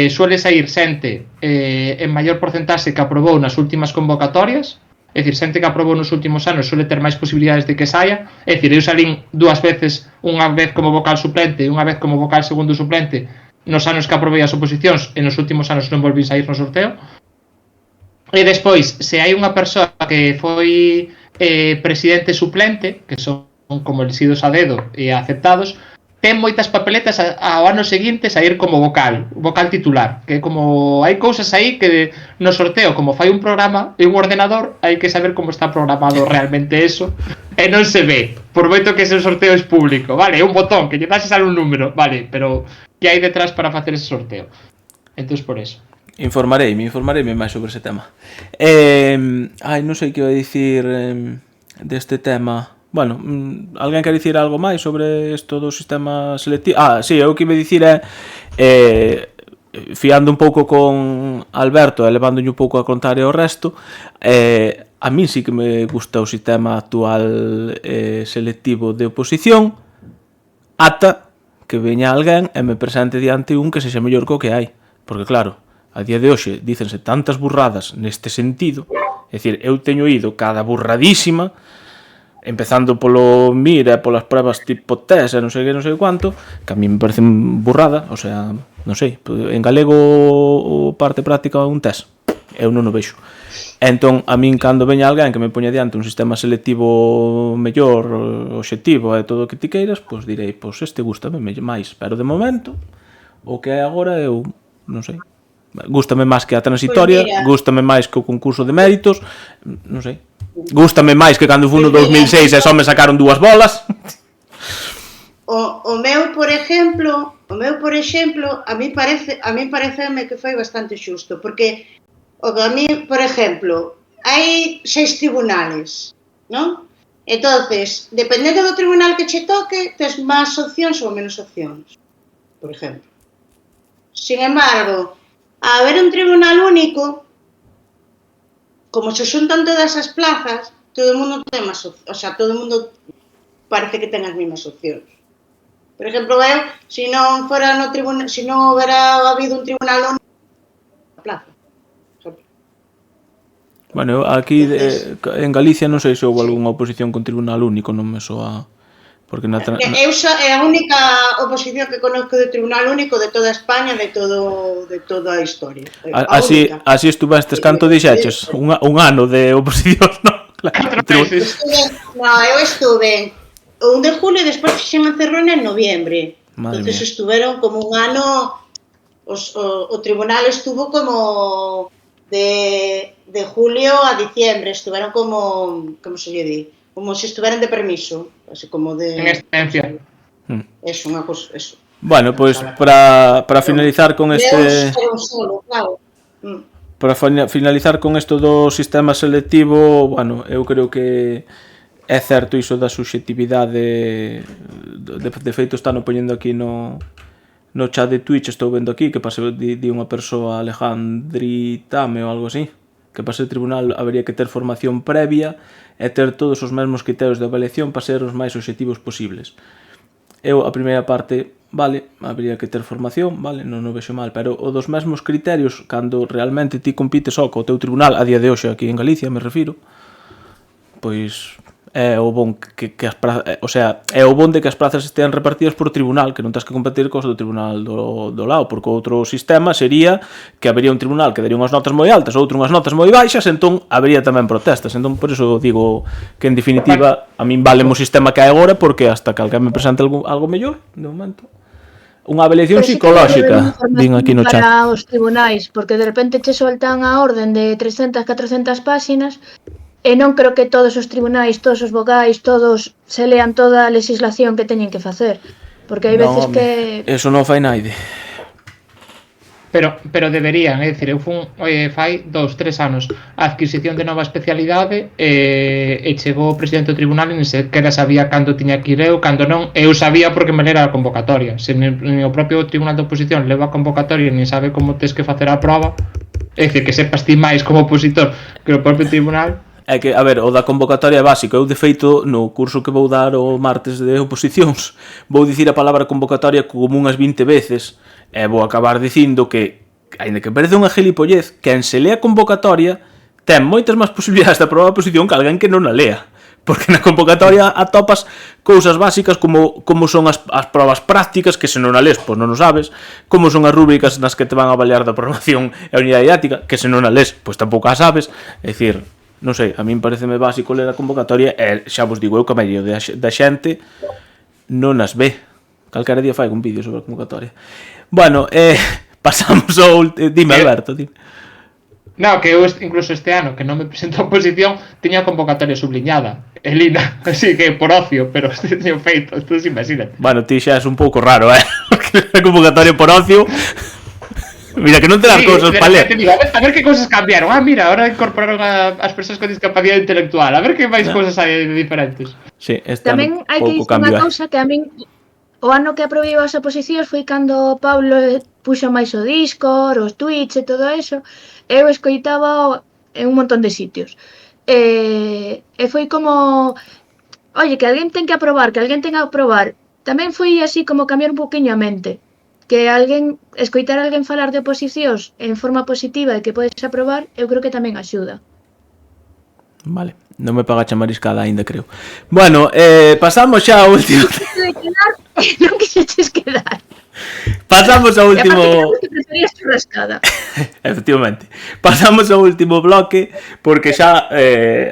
suele sair xente en maior porcentaxe que aprobou nas últimas convocatorias. É dicir, xente que aprobou nos últimos anos suele ter máis posibilidades de que saia. É dicir, eu salín dúas veces, unha vez como vocal suplente e unha vez como vocal segundo suplente nos anos que aprobei as oposicións, e nos últimos anos non volví sair no sorteo. E despois, se hai unha persoa que foi presidente suplente, que son como elegidos a dedo e aceptados, ten moitas papeletas ao ano seguinte a ir como vocal titular, que como hai cousas aí que no sorteo, como fai un programa e un ordenador, hai que saber como está programado realmente eso, e non se ve, por moito que ese sorteo é público, vale, é un botón que lle das e sale un número, vale, pero que hai detrás para facer ese sorteo. Entón, por eso. Informareime máis sobre ese tema. Non sei que iba a dicir deste tema. Bueno, alguén quer dicir algo máis sobre isto do sistema selectivo? Sí, eu que iba a dicir fiando un pouco con Alberto e levándolle un pouco a contraria ao resto, a mí sí que me gusta o sistema actual selectivo de oposición, ata que veña alguén e me presente diante un que sexa mellor co que hai. Porque claro, a día de hoxe dícense tantas burradas neste sentido, é dicir, eu teño ido cada burradísima, empezando polo MIR e polas pruebas tipo test e non sei quanto, que a mí me parece burrada, o sea, non sei, en galego o parte práctica é un test, eu non o vexo. Entón, a min cando veña alguén que me poña diante un sistema selectivo mellor, obxectivo e todo o que ti queiras, pois direi, pois este gustame máis, pero de momento o que é agora eu non sei, gústame máis que a transitoria, gústame máis que o concurso de méritos, non sei. Gústame máis que cando fui no 2006 e só me sacaron 2 bolas. O meu, por exemplo, a mí pareceme que foi bastante xusto, porque a mí, por exemplo, hai 6 tribunales, non? Entonces, dependendo do tribunal que che toque, tes máis opcións ou menos opcións, por exemplo. Sin embargo, a haber un tribunal único, como se xuntan todas as plazas, todo o mundo ten máis opcións, o sea, todo o mundo parece que ten as mesmas opcións. Por exemplo, eu, se non fora no tribunal, se non houbera habido un tribunal único, a plaza. Bueno, aquí en Galicia non sei se houve algunha oposición con tribunal único, non me soa... Porque eu é a única oposición que conozco de tribunal único de toda España, de toda a historia. Así estuvestes, canto dixeches? Un ano de oposición, non? Claro. Eu estuve o 1 de julio e despois fixen a Cerrona en noviembre. Entonces estuveron como un ano, o tribunal estuvo como de julio a diciembre, estuveron como se lle di? Como se estuveran de permiso, así como de... En excedencia. Eso, unha cosa, eso. Bueno, pois para finalizar con este... Para finalizar con isto do sistema selectivo, bueno, eu creo que é certo iso da subxetividade, de feito están poñendo aquí no chat de Twitch, estou vendo aquí, que para ser di unha persoa Alejandri Tame ou algo así, que para ser tribunal habería que ter formación previa e ter todos os mesmos criterios de avaliación para ser os máis obxectivos posibles. Eu, a primeira parte, vale, habría que ter formación, vale, non o vexo mal, pero o dos mesmos criterios, cando realmente ti compites só co teu tribunal, a día de hoxe aquí en Galicia, me refiro, pois é o bon que as prazas, o sea, é o bon de que as prazas estean repartidas por tribunal, que non tens que competir cos do tribunal do lado, porque outro sistema sería que habería un tribunal que daría unhas notas moi altas, outro unhas notas moi baixas, entón habería tamén protestas. Entón por iso digo que en definitiva a min vale o sistema que hai agora, porque hasta que alguén me presente algo mellor, de momento. Unha avaliación psicolóxica, din aquí no chat. Para os tribunais, porque de repente che soltan a orden de 300, 400 páxinas. E non creo que todos os tribunais, todos os vogais, todos se lean toda a legislación que teñen que facer. Porque hai veces que... Eso non fai naide. Pero deberían, é dicir, eu fun fai 2-3 anos a adquisición de nova especialidade e chegou o presidente do tribunal e nin sequera sabía cando tiña que ir eu, cando non, eu sabía porque me lera a convocatoria. Se o propio tribunal de oposición leva a convocatoria e nin sabe como tes que facer a prova, é dicir, que sepas ti máis como opositor que o propio tribunal. É que, a ver, o da convocatoria é básico. Eu, de feito, no curso que vou dar o martes de oposicións, vou dicir a palabra convocatoria como unhas 20 veces e vou acabar dicindo que, aínda que parece unha gilipollez, quen se lea a convocatoria ten moitas máis posibilidades de aprobar a oposición que alguén que non a lea. Porque na convocatoria atopas cousas básicas como son as probas prácticas, que se non a lees, pois non o sabes, como son as rúbricas nas que te van a avaliar da programación e a unidade didáctica, que se non a lees, pois tampouco a sabes. É dicir, non sei, a min pareceme básico ler a convocatoria e xa vos digo eu que a maioría da xente non as ve. Calquera día fai un vídeo sobre a convocatoria. Bueno, pasamos ao último. Dime, Alberto, dime. No, que eu incluso este ano, que non me presento a oposición, tiña convocatoria subliñada, Elina, así que por ocio, pero este teño feito, entonces imagínate. Bueno, ti xa es un pouco raro, a convocatoria por ocio. Mira, que non te das cousas para ler. A ver que cousas cambiaron. Ah, mira, ahora incorporaron as persoas con discapacidade intelectual. A ver que máis cousas hai diferentes. Sí, este Tamén hai que dicir unha cousa que a min o ano que aprobei as oposicións foi cando Pablo puxo máis o Discord, os Twitch e todo eso. Eu escoitaba en un montón de sitios. E foi como, oye, que alguén ten que aprobar, que alguén ten que aprobar. Tamén foi así como cambiar un poquinho a mente. Que alguén, escoitar a alguén falar de oposicións en forma positiva e que podes aprobar, eu creo que tamén axuda. Vale, non me paga chamariscada aínda, creo. Bueno, pasamos xa ao último. Non quixeches quedar. Pasamos ao último. Que preferías churrascada. Efectivamente. Pasamos ao último bloque porque xa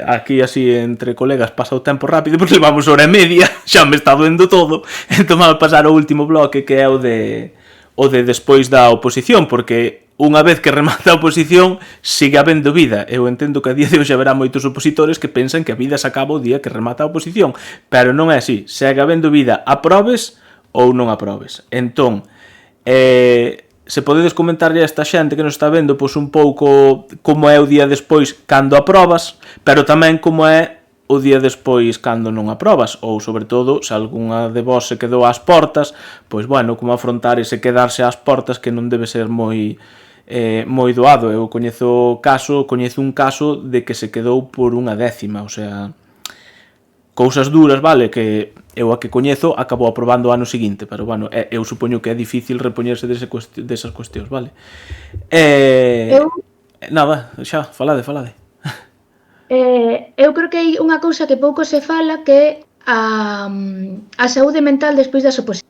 aquí así entre colegas pasa o tempo rápido porque levamos hora e media, xa me está doendo todo. Entón vamos pasar ao último bloque que é o de despois da oposición, porque unha vez que remata a oposición sigue habendo vida. Eu entendo que a día de hoxe haberá moitos opositores que pensan que a vida se acaba o día que remata a oposición, pero non é así. Segue habendo vida, aprobes ou non aprobes. Entón, se podedes comentarlle a esta xente que nos está vendo pois un pouco como é o día despois cando aprobas, pero tamén como é o día despois cando non aprobas, ou sobre todo se algunha de vos se quedou ás portas, pois bueno, como afrontar ese quedarse ás portas que non debe ser moi doado. Eu coñezo un caso de que se quedou por unha décima, o sea, cousas duras, vale, que eu a que coñezo acabou aprobando o ano seguinte, pero bueno, eu supoño que é difícil repoñerse desas cuestións, vale? Nada, xa, falade. Eu creo que hai unha cousa que pouco se fala, que é a saúde mental despois das oposicións.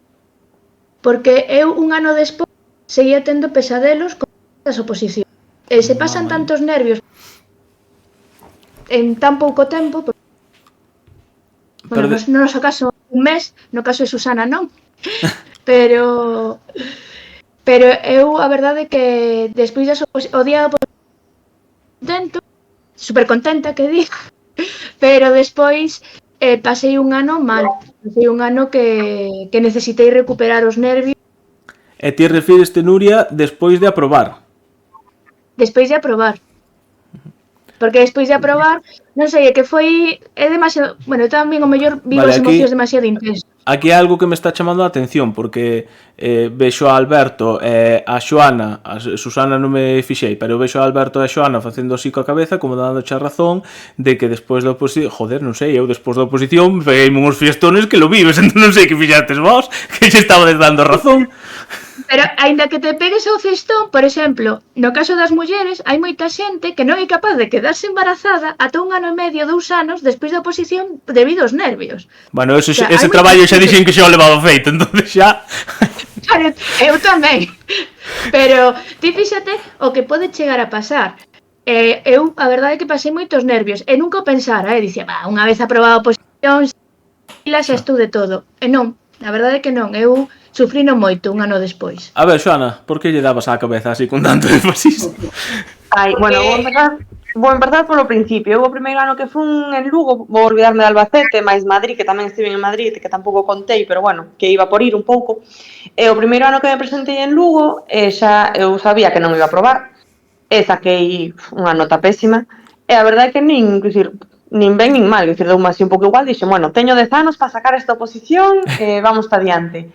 Porque eu un ano despois seguía tendo pesadelos con as oposicións. E se pasan tantos nervios en tan pouco tempo, bueno, no noso caso un mes, no caso de Susana non, pero eu a verdade é que despois das o día da oposición super contenta, que digo, pero despois pasei un ano mal, pasei un ano que necesitei recuperar os nervios. E ti refíreste, Nuria, despois de aprobar? Despois de aprobar. Porque despois de aprobar, non sei, é que foi demasiado, bueno, tamén o mellor vivo as emocións demasiado intensas. Aquí hai algo que me está chamando a atención, porque vexo a Alberto e a Xoana, a Susana non me fixei, pero vexo a Alberto e a Xoana facendo así coa cabeza, como dándoche a razón de que despois da oposición, joder, non sei, eu despois da oposición pegueime uns fiestones que lo vives, entón non sei que fixates vos, que xe estaba dando razón. Pero, aínda que te pegues ao cestón, por exemplo, no caso das mulleres, hai moita xente que non é capaz de quedarse embarazada ata un ano e medio, 2 anos, despois da oposición debido aos nervios. Bueno, ese traballo xa dixen que xa o levado feito, entón xa... Claro, eu tamén. Pero, ti fíxate o que pode chegar a pasar. Eu, a verdade é que pasei moitos nervios, e nunca o pensara, dicía, unha vez aprobada a oposición, xa estou de todo. E non, a verdade é que non, eu sufrino moito un ano despois. A ver, Xoana, por que lle dabas á cabeza así con tanto énfasis? Bueno, vou empezar polo principio. Eu o primeiro ano que fun en Lugo, vou olvidarme de Albacete, máis Madrid, que tamén estive en Madrid, que tampouco contei, pero bueno, que iba por ir un pouco. E o primeiro ano que me presentei en Lugo, xa eu sabía que non iba a aprobar, e saquei unha nota pésima, e a verdade é que nin ben nin mal, deume así un pouco igual, dixen, bueno, teño 10 anos para sacar esta oposición, vamos para diante.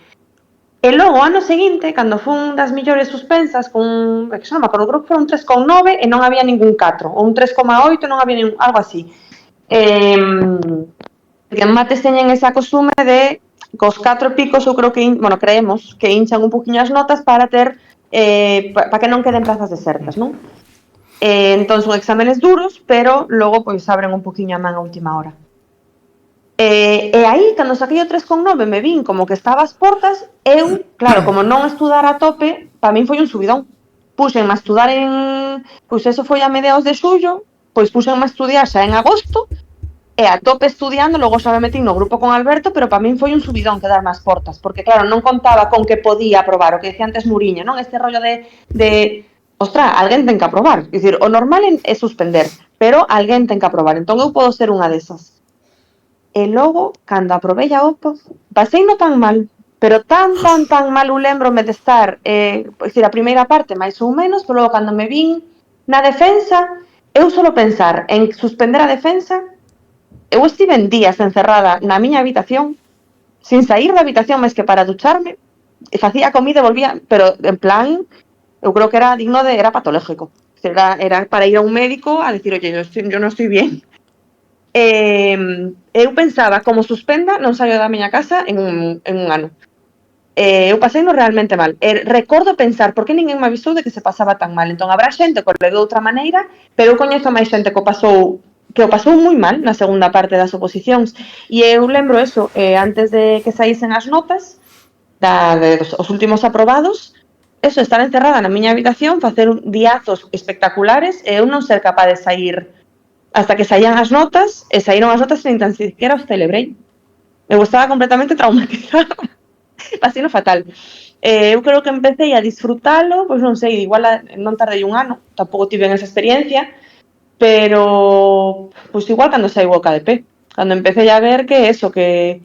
E logo, o ano seguinte, cando fun das millores suspensas, con, que xa non me acordo, creo que foi un 3,9 e non había ningún 4, ou un 3,8 non había ningún, algo así. Que en mates teñen ese acostume de, cos 4 picos, eu creo que, bueno, creemos que hinchan un poquinho as notas para ter, para que non queden plazas desertas, non? Entón son exámenes duros, pero logo pois abren un poquinho a man a última hora. E aí, cando saquei o 3,9 me vin como que estaba ás portas, eu, claro, como non estudar a tope, para min foi un subidón. Puxenme a estudar pois eso foi a mediados de xullo, pois puxenme a estudiar xa en agosto, e a tope estudiando, logo xa me metí no grupo con Alberto, pero para min foi un subidón quedarme as portas, porque claro, non contaba con que podía aprobar, o que decía antes Muriño, non? Este rollo de ostra, alguén ten que aprobar. É dicir, o normal é suspender, pero alguén ten que aprobar. Entón eu podo ser unha desas. E logo, cando aprobei a OPA, pasei no tan mal, pero tan mal, eu lembrome de estar, dicir, a primeira parte máis ou menos, pero logo cando me vin na defensa, eu solo pensar en suspender a defensa, eu estive en días encerrada na miña habitación, sin sair da habitación máis que para ducharme, e facía comida e volvía, pero en plan, eu creo que era digno de, era patológico. Era para ir a un médico a decir, oye, yo non estoy bien. Eu pensaba, como suspenda, non saio da miña casa en un ano. Eu pasei no realmente mal. Recordo pensar, por que ninguén me avisou de que se pasaba tan mal? Entón, habrá xente que o levou de outra maneira, pero eu coñezo máis xente que o pasou moi mal na segunda parte das oposicións. E eu lembro eso, antes de que saísen as notas, os últimos aprobados, eso, estar encerrada na miña habitación, facer diazos espectaculares e eu non ser capaz de sair hasta que saían as notas, e saíron as notas e nin tan siquiera os celebrei. Eu estaba completamente traumatizada. Así no fatal. Eu creo que empecé a disfrutalo, pois non sei, igual non tardei un ano, tampouco tive esa experiencia, pero pois igual cando saiu o KDP, cando empecé a ver que eso, que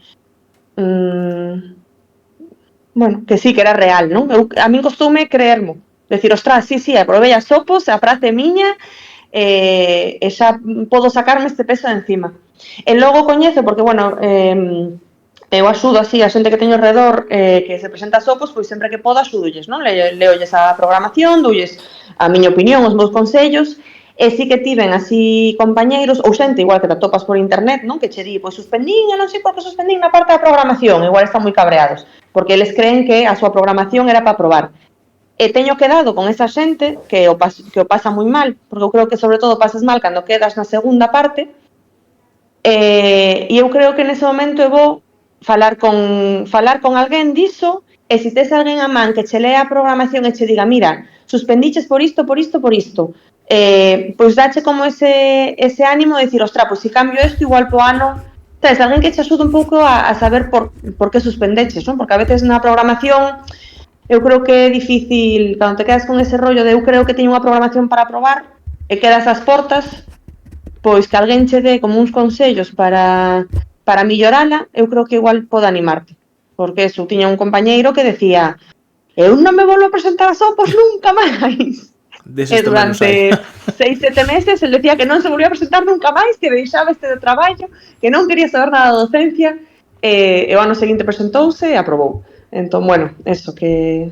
bueno, que sí, que era real, non? A min costoume creermo. Decir, ostras, sí, aprobei as opos, a prace miña, e xa podo sacarme este peso de encima. E logo coñezo, porque, bueno, eu axudo así a xente que teño alrededor que se presenta as opos, pois sempre que podo axudolles, non? Leolles a programación, doulles a miña opinión, os meus consellos, e sí que tiven así compañeiros, ou xente igual que te atopas por internet, non? Que che di, pois suspendín, non sei por que suspendín na parte da programación, igual están moi cabreados, porque eles creen que a súa programación era para probar. E teño quedado con esa xente que o pasa moi mal, porque eu creo que sobre todo pasas mal cando quedas na segunda parte, e eu creo que nese momento é bo falar con alguén diso, e se tes alguén a man que che lea a programación e che diga, mira, suspendiches por isto, pois dache como ese ánimo de dicir, ostra, pois se cambio isto, igual po ano, tes alguén que che axude un pouco a saber por que suspendeches, non? Porque a veces na programación eu creo que é difícil, cando te quedas con ese rollo de eu creo que teño unha programación para probar e quedas ás portas, pois que alguén che dé como uns consellos para millorala, eu creo que igual pode animarte. Porque eso, tiña un compañeiro que decía, eu non me volvo a presentar as opos nunca máis. E durante 6-7 meses el decía que non se volvía a presentar nunca máis, que deixaba este de traballo, que non quería saber nada da docencia, e o ano seguinte presentouse e aprobou. Entón, bueno, eso, que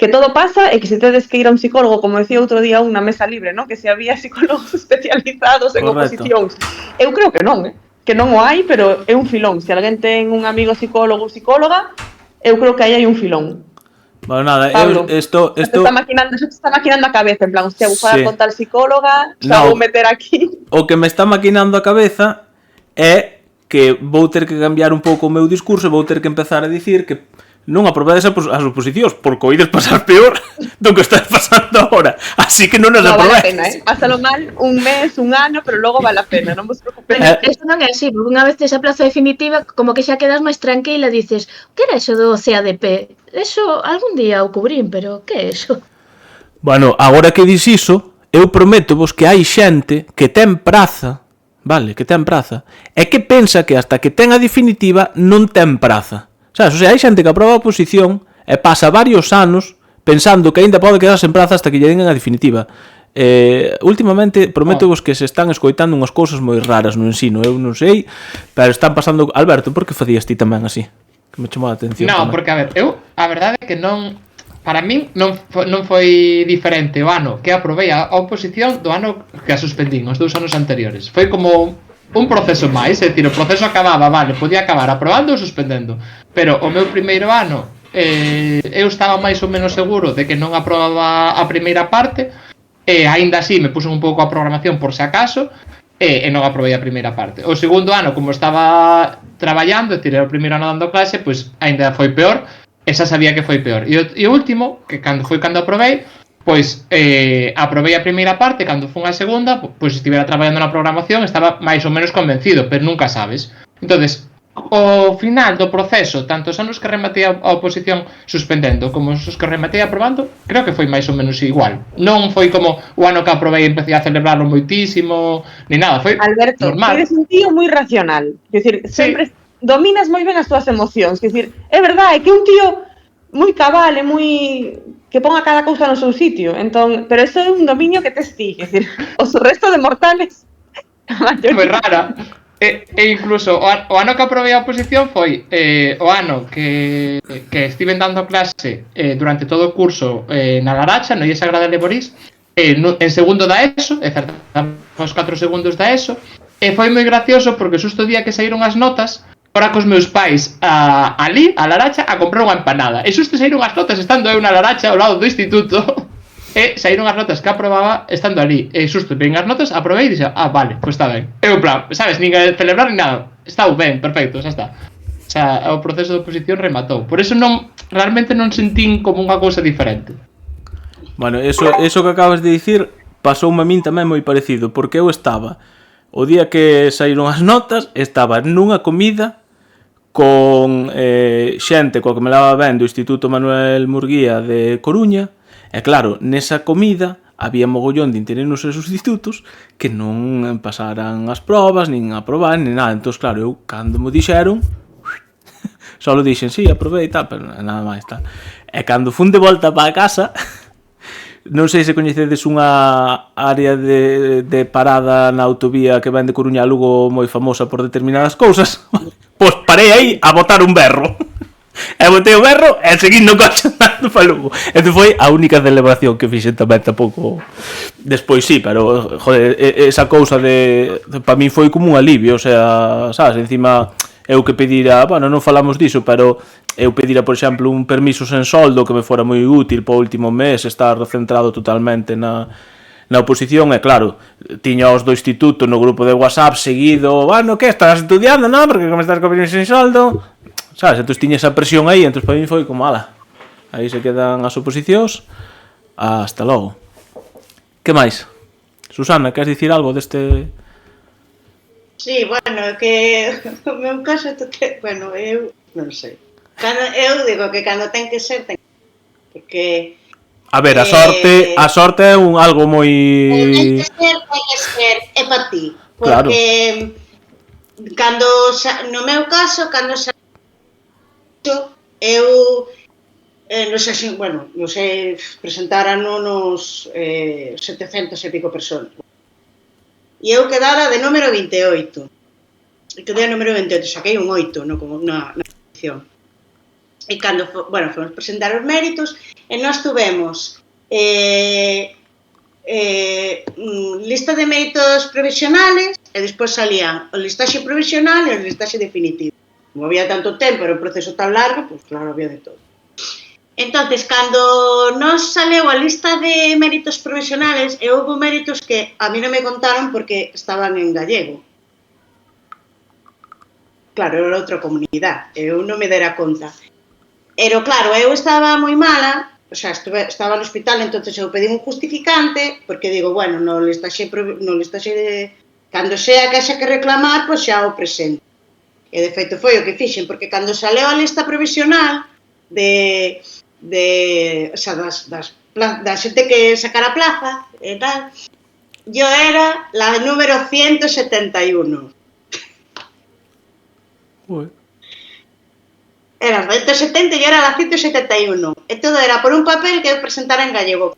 todo pasa e que se tedes que ir a un psicólogo, como decía outro día unha mesa libre, ¿no? Que se había psicólogos especializados en oposicións. Eu creo que non o hai, pero é un filón. Se alguén ten un amigo psicólogo ou psicóloga, eu creo que aí hai un filón. Bueno, nada, Pablo, esto se está maquinando a cabeza, en plan, hostia, vou falar con tal psicóloga, xa vou meter aquí. O que me está maquinando a cabeza é que vou ter que cambiar un pouco o meu discurso e vou ter que empezar a dicir que non aprobades as oposicións, porque o ides pasar peor do que estás pasando ahora. Así que non as aprobades. Vale a pena, pásalo mal un mes, un ano, pero logo vale a pena, non vos preocupéis. Eso non é así, porque unha vez tes a plaza definitiva, como que xa quedas máis tranquila, dices, que era eso do CADP? Eso algún día o cubrín, pero que é eso? Bueno, agora que dis iso, eu prométovos que hai xente que ten praza, vale, que ten praza, e que pensa que hasta que ten a definitiva non ten praza. Sabes? O sea, hai xente que aproba a oposición e pasa varios anos pensando que aínda pode quedarse en praza hasta que lle den a definitiva. Últimamente prométovos que se están escoitando unhas cousas moi raras no ensino, eu non sei, pero están pasando... Alberto, por que facías ti tamén así? Que me chamou a atención. Non, porque a ver, a verdade é que non, para min non foi diferente o ano que aprobei a oposición do ano que a suspendín, os 2 anos anteriores. Foi como un proceso máis, é dicir, o proceso acababa, vale, podía acabar aprobando ou suspendendo, pero o meu primeiro ano eu estaba máis ou menos seguro de que non aprobaba a primeira parte, e aínda así me puxen un pouco a programación por se acaso, e non aprobei a primeira parte. O segundo ano, como estaba traballando, é dicir, o primeiro ano dando clase, pois aínda foi peor, esa sabía que foi peor. E o último, que foi cando aprobei, Pois aprobei a primeira parte, cando fun a segunda, pois estivera traballando na programación, estaba máis ou menos convencido, pero nunca sabes. Entonces, ao final do proceso, tanto os anos que rematei a oposición suspendendo como os que rematei aprobando, creo que foi máis ou menos igual. Non foi como o ano que aprobei e empecé a celebrarlo moitísimo, ni nada, foi Alberto, normal. eres un tío moi racional. Quer dicir, sempre dominas moi ben as túas emocións. Quer dicir, é verdade, é que un tío moi cabal, é moi que ponga cada cousa no seu sitio. Entón, pero eso é un dominio que tes ti, quer dicir, os resto de mortales Foi rara. E incluso o ano que aprobei a oposición foi o ano que estiven dando clase durante todo o curso na Laracha, no IES Sagrada de Borís, en segundo da ESO, é certo, os 4 segundos da ESO, e foi moi gracioso porque xusto o día que saíron as notas, fora cos meus pais ali, a Laracha, a comprar unha empanada. E xusto saíron as notas estando eu na Laracha ao lado do instituto. E saíron as notas que aprobaba estando ali. E xusto ven as notas, aprobei e dixe, vale, pois está ben. Eu, en plan, sabes, nin a celebrar ni nada. Está ben, perfecto, xa está. O sea, o proceso de oposición rematou. Por eso non, realmente non sentín como unha cousa diferente. Bueno, eso que acabas de dicir pasoume a min tamén moi parecido, porque eu estaba, o día que saíron as notas, estaba nunha comida con xente coa que me lava ben do Instituto Manuel Murguía de Coruña, e claro, nesa comida había mogollón de interinos e sustitutos que non pasaran as probas, nin aprobar, nin nada. Entón, claro, eu, cando me dixeron, só dixen, sí, aprobei e tal, pero nada máis tal. E cando fun de volta para a casa, non sei se coñecedes unha área de parada na autovía que ven de Coruña a Lugo moi famosa por determinadas cousas. Pois parei aí a botar un berro. E botei o berro e seguindo coche andando para Lugo. Entón foi a única celebración que fixen tamén tampouco. Despois sí, pero joder, esa cousa de para min foi como un alivio, o sea, sabes, encima eu que pedira, bueno, non falamos diso, pero eu pedira, por exemplo, un permiso sen soldo que me fora moi útil para o último mes, estar centrado totalmente na oposición, e claro, tiña os do instituto no grupo de WhatsApp seguido, bueno, que estás estudiando, non? Porque como estás con permiso sen soldo, sabes, entón tiña esa presión aí, entón para mí foi como, ala, aí se quedan as oposicións, hasta logo. Que máis? Susana, queres dicir algo deste... Sí, bueno, que o meu caso é que, bueno, eu non sei. Eu digo que cando ten que ser, ten porque a ver, a sorte é un algo moi... Ten que ser, é para ti. Porque cando, no meu caso, cando eu non sei, bueno, non sei, presentaran nos 700 e pico personas. E eu quedara de número 28. E quedei número 28, saquei un 8 na edición. E cando, bueno, fomos presentar os méritos, e nós tuvemos lista de méritos provisionales, e despois salían o listaxe provisional e o listaxe definitivo. Como había tanto tempo, era un proceso tan largo, pois claro, había de todo. Entonces, cando nos saleu a lista de méritos provisionales, houve méritos que a mí non me contaron porque estaban en gallego. Claro, era outra comunidade, eu non me dera conta. Pero claro, eu estaba moi mala, o sea, estaba no hospital, entonces eu pedí un justificante, porque digo, bueno, no listaxe de... Cando sea que haxa que reclamar, pois xa o presento. E de feito foi o que fixen, porque cando saleu a lista provisional o sea, da xente que sacara plaza e tal, yo era la número 171. Ué. Era 170 e yo era la 171. E todo era por un papel que eu presentara en gallego.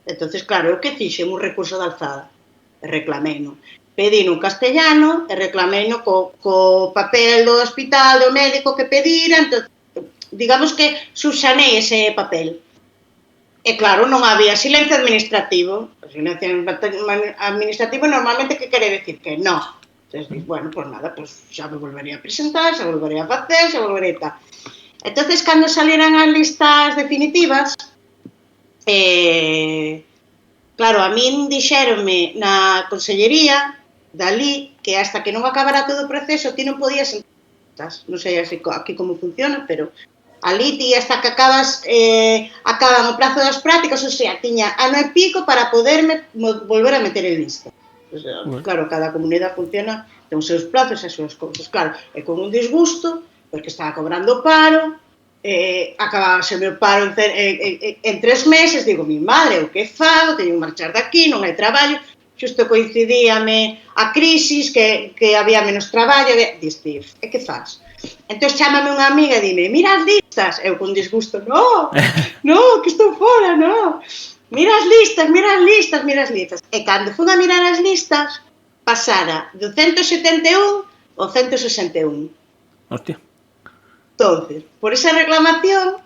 Entonces, claro, eu que fixen un recurso de alzada. Reclameino. Pedí no castellano e reclameino co papel do hospital, do médico que pedira, entonces, digamos que subsanei ese papel. E claro, non había silencio administrativo. O silencio administrativo normalmente que quere decir que non. Entonces, bueno, pues nada, pues xa me volvería a presentar, xa volvería a facer, xa volvería a tal. Entonces, cando salieran as listas definitivas, claro, a min dixéronme na consellería dali que hasta que non acabara todo o proceso ti non podías entrar. Non sei así aquí como funciona, pero Ali ti hasta que acaban o prazo das prácticas, ou sea, tiña ano e pico para poderme volver a meter en lista. Pues, claro, cada comunidade funciona, ten os seus plazos e as súas cousas. Claro, e con un disgusto, porque estaba cobrando paro, acabábase o meu paro en 3 meses, digo, mi madre, o que fago, teño que marchar daqui, non hai traballo, xusto coincidíame a crisis, que había menos traballo, diste, e que faz? Entón chámame unha amiga e dime, mira as listas, eu con disgusto, no, que estou fora, no, mira as listas, e cando fun a mirar as listas, pasara do 171 ao 161. Hostia. Entonces, por esa reclamación,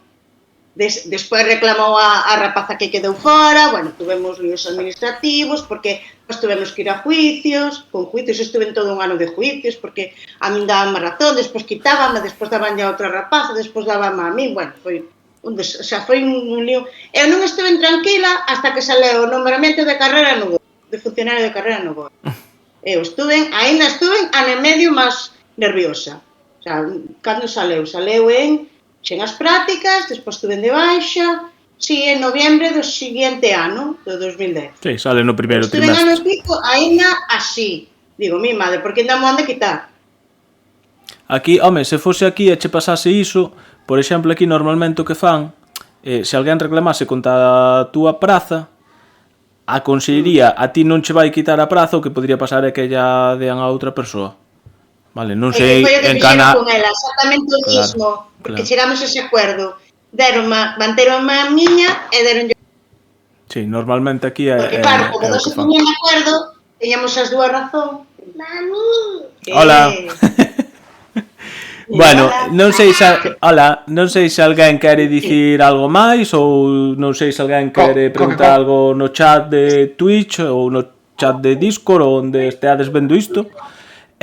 despois reclamou a rapaza que quedou fora, bueno, tuvemos líos administrativos, porque nós tuvemos que ir a juicios, con juicios estuve en todo un ano de juicios, porque a min daban má razón, despois quitábame, despois daban a outra rapaza, despois daban a min, bueno, foi un lío. Eu non estuve tranquila hasta que saleu o nombramiento de carreira no BOE, de funcionario de carreira no BOE. Eu ainda estuve ano e medio máis nerviosa. O sea, cando saleu en xen as prácticas, despois estuve de baixa, en noviembre do seguinte ano, do 2010. Sí, sale no primeiro trimestre. Estuve en ano trimestre. e pico, ainda así. Digo, mi madre, por que ainda mo han de quitar? Aquí, home, se fose aquí e che pasase iso, por exemplo, aquí normalmente o que fan, se alguén reclamase contra a túa praza, a consellería a ti non che vai quitar a praza, o que podría pasar é que lla dean a outra persoa. Vale, non sei en Cana... con ela, exactamente o mismo, porque chegamos a ese acuerdo. Manteron a miña e deron yo. Sí, normalmente aquí é porque claro, como non se poñían de acuerdo, teñamos as dúas razón. Mami. Hola. Bueno, non sei se alguén quere dicir algo máis ou non sei se alguén quere preguntar algo no chat de Twitch ou no chat de Discord onde esteades vendo isto.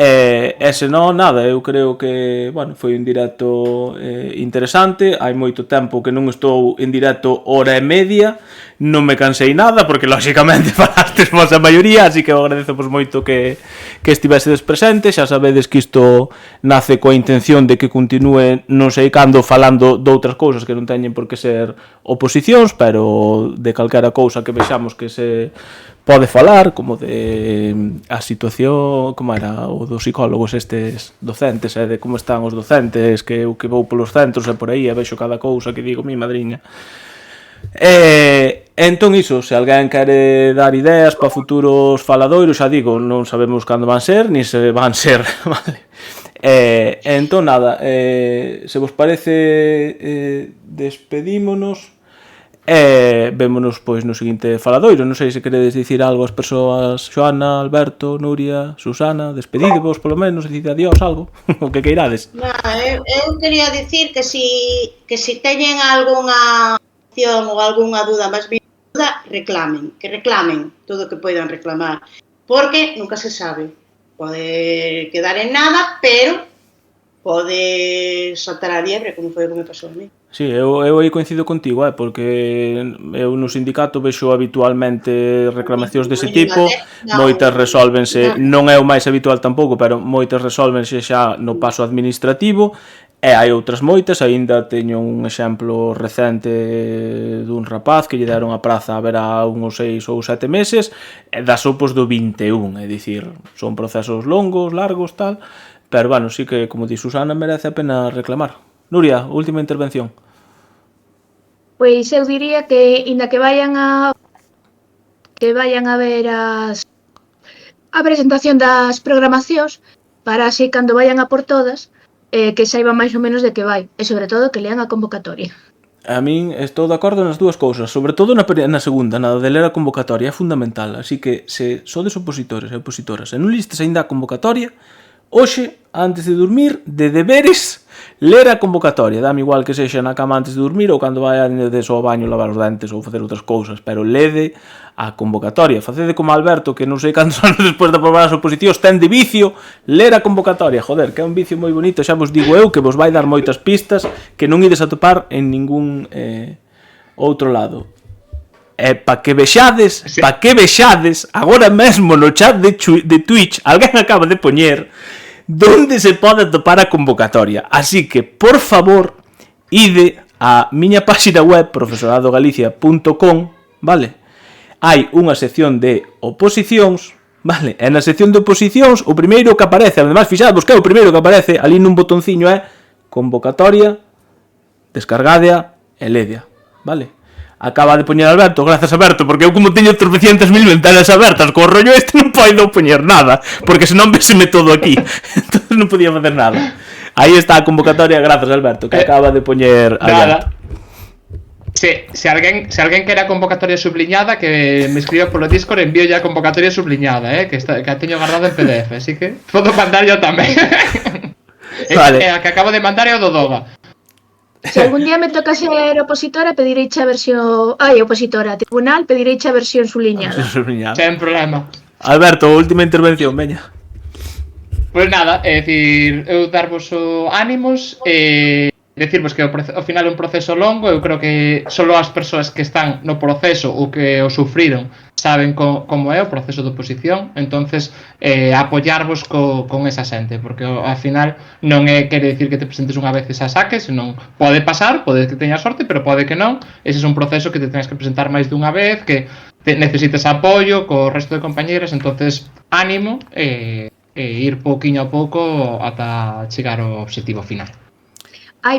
E se non, nada, eu creo que, bueno, foi un directo interesante. Hai moito tempo que non estou en directo hora e media, non me cansei nada porque lóxicamente falastes vos a maioría, así que agradezo vos moito que estivesedes presentes. Xa sabedes que isto nace coa intención de que continúe non sei cando falando de outras cousas que non teñen por que ser oposicións, pero de calquera cousa que vexamos que se pode falar, como de a situación, como era o dos psicólogos estes docentes, e de como están os docentes, que eu que vou polos centros e por aí e vexo cada cousa que digo, mi madriña. Entón iso, se alguén quere dar ideas para futuros faladoiros, xa digo, non sabemos cando van ser, ni se van ser, vale? Entón nada, se vos parece, despedímonos. Vémonos pois no seguinte faladoiro. Non sei se queredes dicir algo ás persoas, Xoana, Alberto, Nuria, Susana, despedidevos polo menos, dicid adiós, algo, o que queirades. Eu quería dicir que si teñen algunha opción ou algunha dúda máis viuda, que reclamen todo o que poidan reclamar, porque nunca se sabe, pode quedar en nada, pero pode saltar a liebre, como foi o que me pasou a mí. Sí, eu aí coincido contigo, porque eu no sindicato vexo habitualmente reclamacións dese tipo, moitas resolvense, non é o máis habitual tampouco, pero moitas resolvense xa no paso administrativo, e hai outras moitas. Aínda teño un exemplo recente dun rapaz que lle deron a praza a ver a uns 6 ou 7 meses, e das opos do 21, é dicir, son procesos longos, largos, tal, pero bueno, sí que, como di Susana, merece a pena reclamar. Nuria, última intervención. Pois eu diría que inda que vayan a ver a presentación das programacións, para así cando vayan a por todas, que saiban máis ou menos de que vai, e sobre todo que lean a convocatoria. A min estou de acordo nas dúas cousas, sobre todo na segunda, na de ler a convocatoria, é fundamental, así que se sodes opositores e opositoras e non listes aínda a convocatoria, hoxe, antes de dormir, de deberes, ler a convocatoria. Dame igual que sexa na cama antes de dormir ou cando vai ao baño lavar os dentes ou facer outras cousas, pero lede a convocatoria. Facede como Alberto, que non sei cantos anos despois de aprobar as oposicións ten de vicio ler a convocatoria. Joder, que é un vicio moi bonito, xa vos digo eu, que vos vai dar moitas pistas que non ides a topar en ningún outro lado. Para que vexades, agora mesmo no chat de Twitch, alguén acaba de poñer donde se pode topar a convocatoria. Así que, por favor, ide á miña páxina web profesoradogalicia.com, vale? Hai unha sección de oposicións, vale? E na sección de oposicións o primeiro que aparece, además fixadvos que é o primeiro que aparece ali nun botonciño é convocatoria, descargadea e ledia, vale? Acaba de poñer Alberto, grazas Alberto, porque eu como teño 300.000 ventanas abertas co rollo non podo poñer nada, porque senón veseme todo aquí. Entonces non podía facer nada. Aí está a convocatoria, grazas Alberto, que acaba de poñer Alberto. Se alguén quere a convocatoria subliñada, que me escriba polo Discord, envío ya a convocatoria subliñada, que a teño guardada en PDF, así que podo mandar yo tamén. Vale. A que acabo de mandar é o do Doga. Se algún día me toca ser opositora, pedireiche a versión... opositora, tribunal, pedireiche a versión subliñada. Sen problema. Alberto, última intervención, veña. Pois nada, é dicir, eu darvos o ánimos e decirvos que ao final é un proceso longo. Eu creo que solo as persoas que están no proceso ou que o sufriron saben como é o proceso de oposición. Entonces, apoiarvos con esa xente, porque ao final non quere dicir que te presentes unha vez e xa saques, senón pode pasar, pode que teñas sorte, pero pode que non. Ese é un proceso que te tenes que presentar máis dunha vez, que necesites apoio co resto de compañeros. Entonces, ánimo e ir pouquiño a pouco ata chegar ao obxectivo final.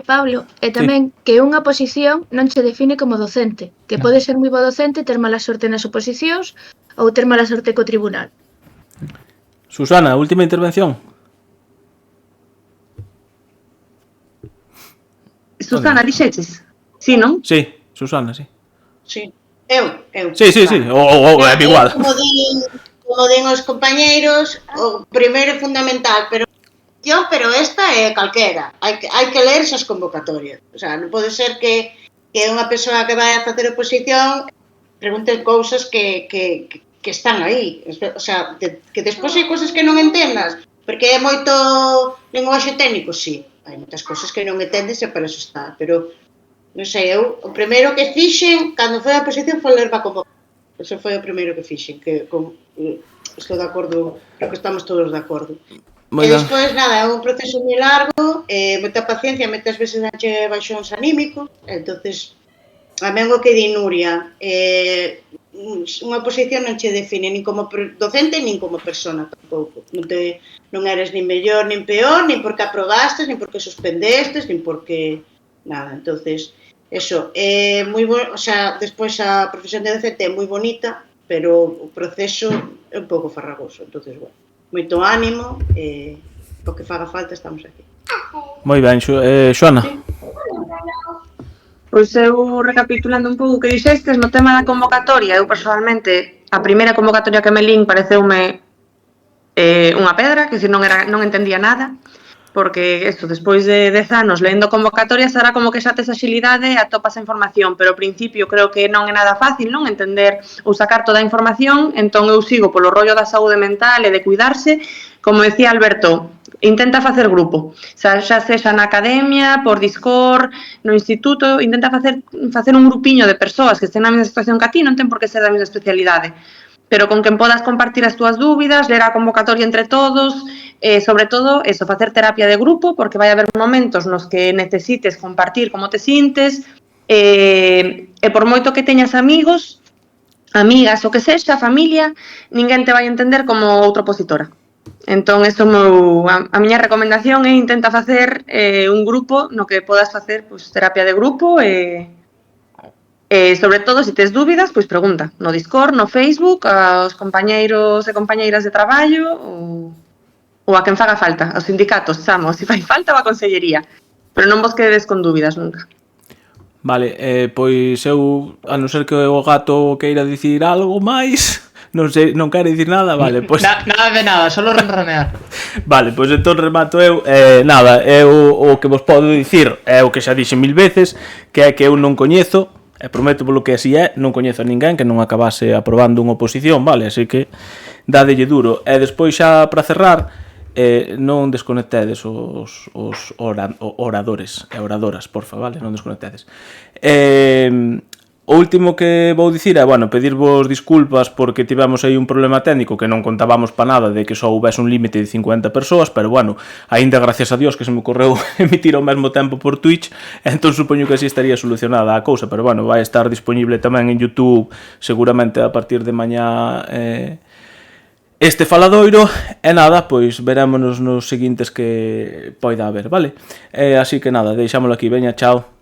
Pablo, e tamén que unha oposición non che define como docente, que pode ser moi bo docente, ter mala sorte nas oposicións ou ter mala sorte co tribunal. Susana, última intervención. Susana, dixeches? Sí, non? Sí, Susana, sí. Sí. Eu. Sí, é igual. Como din os compañeiros, o primeiro é fundamental, pero esta é calquera. Hai que ler esas convocatorias. O sea, non pode ser que unha persoa que vai a facer oposición pregunte cousas que están aí. O sea, que despois hai cousas que non entendas, porque é moito linguaxe técnico, sí. Hai moitas cousas que non entendes e para eso está. Pero, non sei, eu o primeiro que fixen cando foi a oposición foi ler a convocatoria. Eso foi o primeiro que fixen, que estou de acordo, creo que estamos todos de acordo. E despois, nada, é un proceso moi largo, moita paciencia, moitas veces danche baixóns anímicos, entonces, tamén o que di Nuria, unha oposición non che define nin como docente, nin como persona tampouco. Non eres nin mellor, nin peor, nin porque aprobastes, nin porque suspendestes, nin porque nada, entonces... Eso, é moi bo, o sea, despois a profesión de docente é moi bonita, pero o proceso é un pouco farragoso, entonces, bueno, moito ánimo, o que faga falta estamos aquí. Moi ben, Xoana. Pois eu, recapitulando un pouco o que dixestes, no tema da convocatoria, eu personalmente, a primeira convocatoria que me lín pareceume unha pedra, que se non entendía nada, porque isto, despois de 10 anos lendo convocatorias, será como que xa tes axilidade e atopas a información, pero ao principio creo que non é nada fácil, non, entender ou sacar toda a información. Entón eu sigo polo rollo da saúde mental e de cuidarse, como decía Alberto, intenta facer grupo, xa sexa na academia, por Discord, no instituto, intenta facer un grupiño de persoas que estén na mesma situación que a ti, non ten por que ser da mesma especialidade, pero con quen podas compartir as túas dúbidas, ler a convocatoria entre todos, sobre todo, eso, facer terapia de grupo, porque vai haber momentos nos que necesites compartir como te sintes, e por moito que teñas amigos, amigas, o que sexa, familia, ninguén te vai entender como outra opositora. Entón, eso a miña recomendación é intenta facer un grupo no que podas facer terapia de grupo e sobre todo, se tes dúbidas, pois pregunta no Discord, no Facebook, aos compañeiros e compañeiras de traballo ou a quen faga falta, aos sindicatos, xamos, se fai falta a consellería, pero non vos quededes con dúbidas nunca. Vale, pois eu, a non ser que o gato queira dicir algo máis, non sei, non quere dicir nada, vale, pois... Nada de nada, solo ronronear. Vale, pois entón remato eu, nada, eu o que vos podo dicir é o que xa dixen 1000 veces, que é que eu non coñezo, e prometo polo que así é, non coñezo a ninguén que non acabase aprobando unha oposición, vale, así que dadelle duro. E despois xa para cerrar, non desconectedes os oradores e oradoras, porfa, vale, non desconectedes. O último que vou dicir é, bueno, pedirvos disculpas porque tivemos aí un problema técnico que non contábamos pa nada de que só houvese un límite de 50 persoas, pero bueno, aínda gracias a Dios que se me ocorreu emitir ao mesmo tempo por Twitch, entón supoño que así estaría solucionada a cousa, pero bueno, vai estar disponible tamén en YouTube seguramente a partir de mañá este faladoiro, e nada, pois verémonos nos seguintes que poida haber, vale? Así que nada, deixámoslo aquí, veña, chao.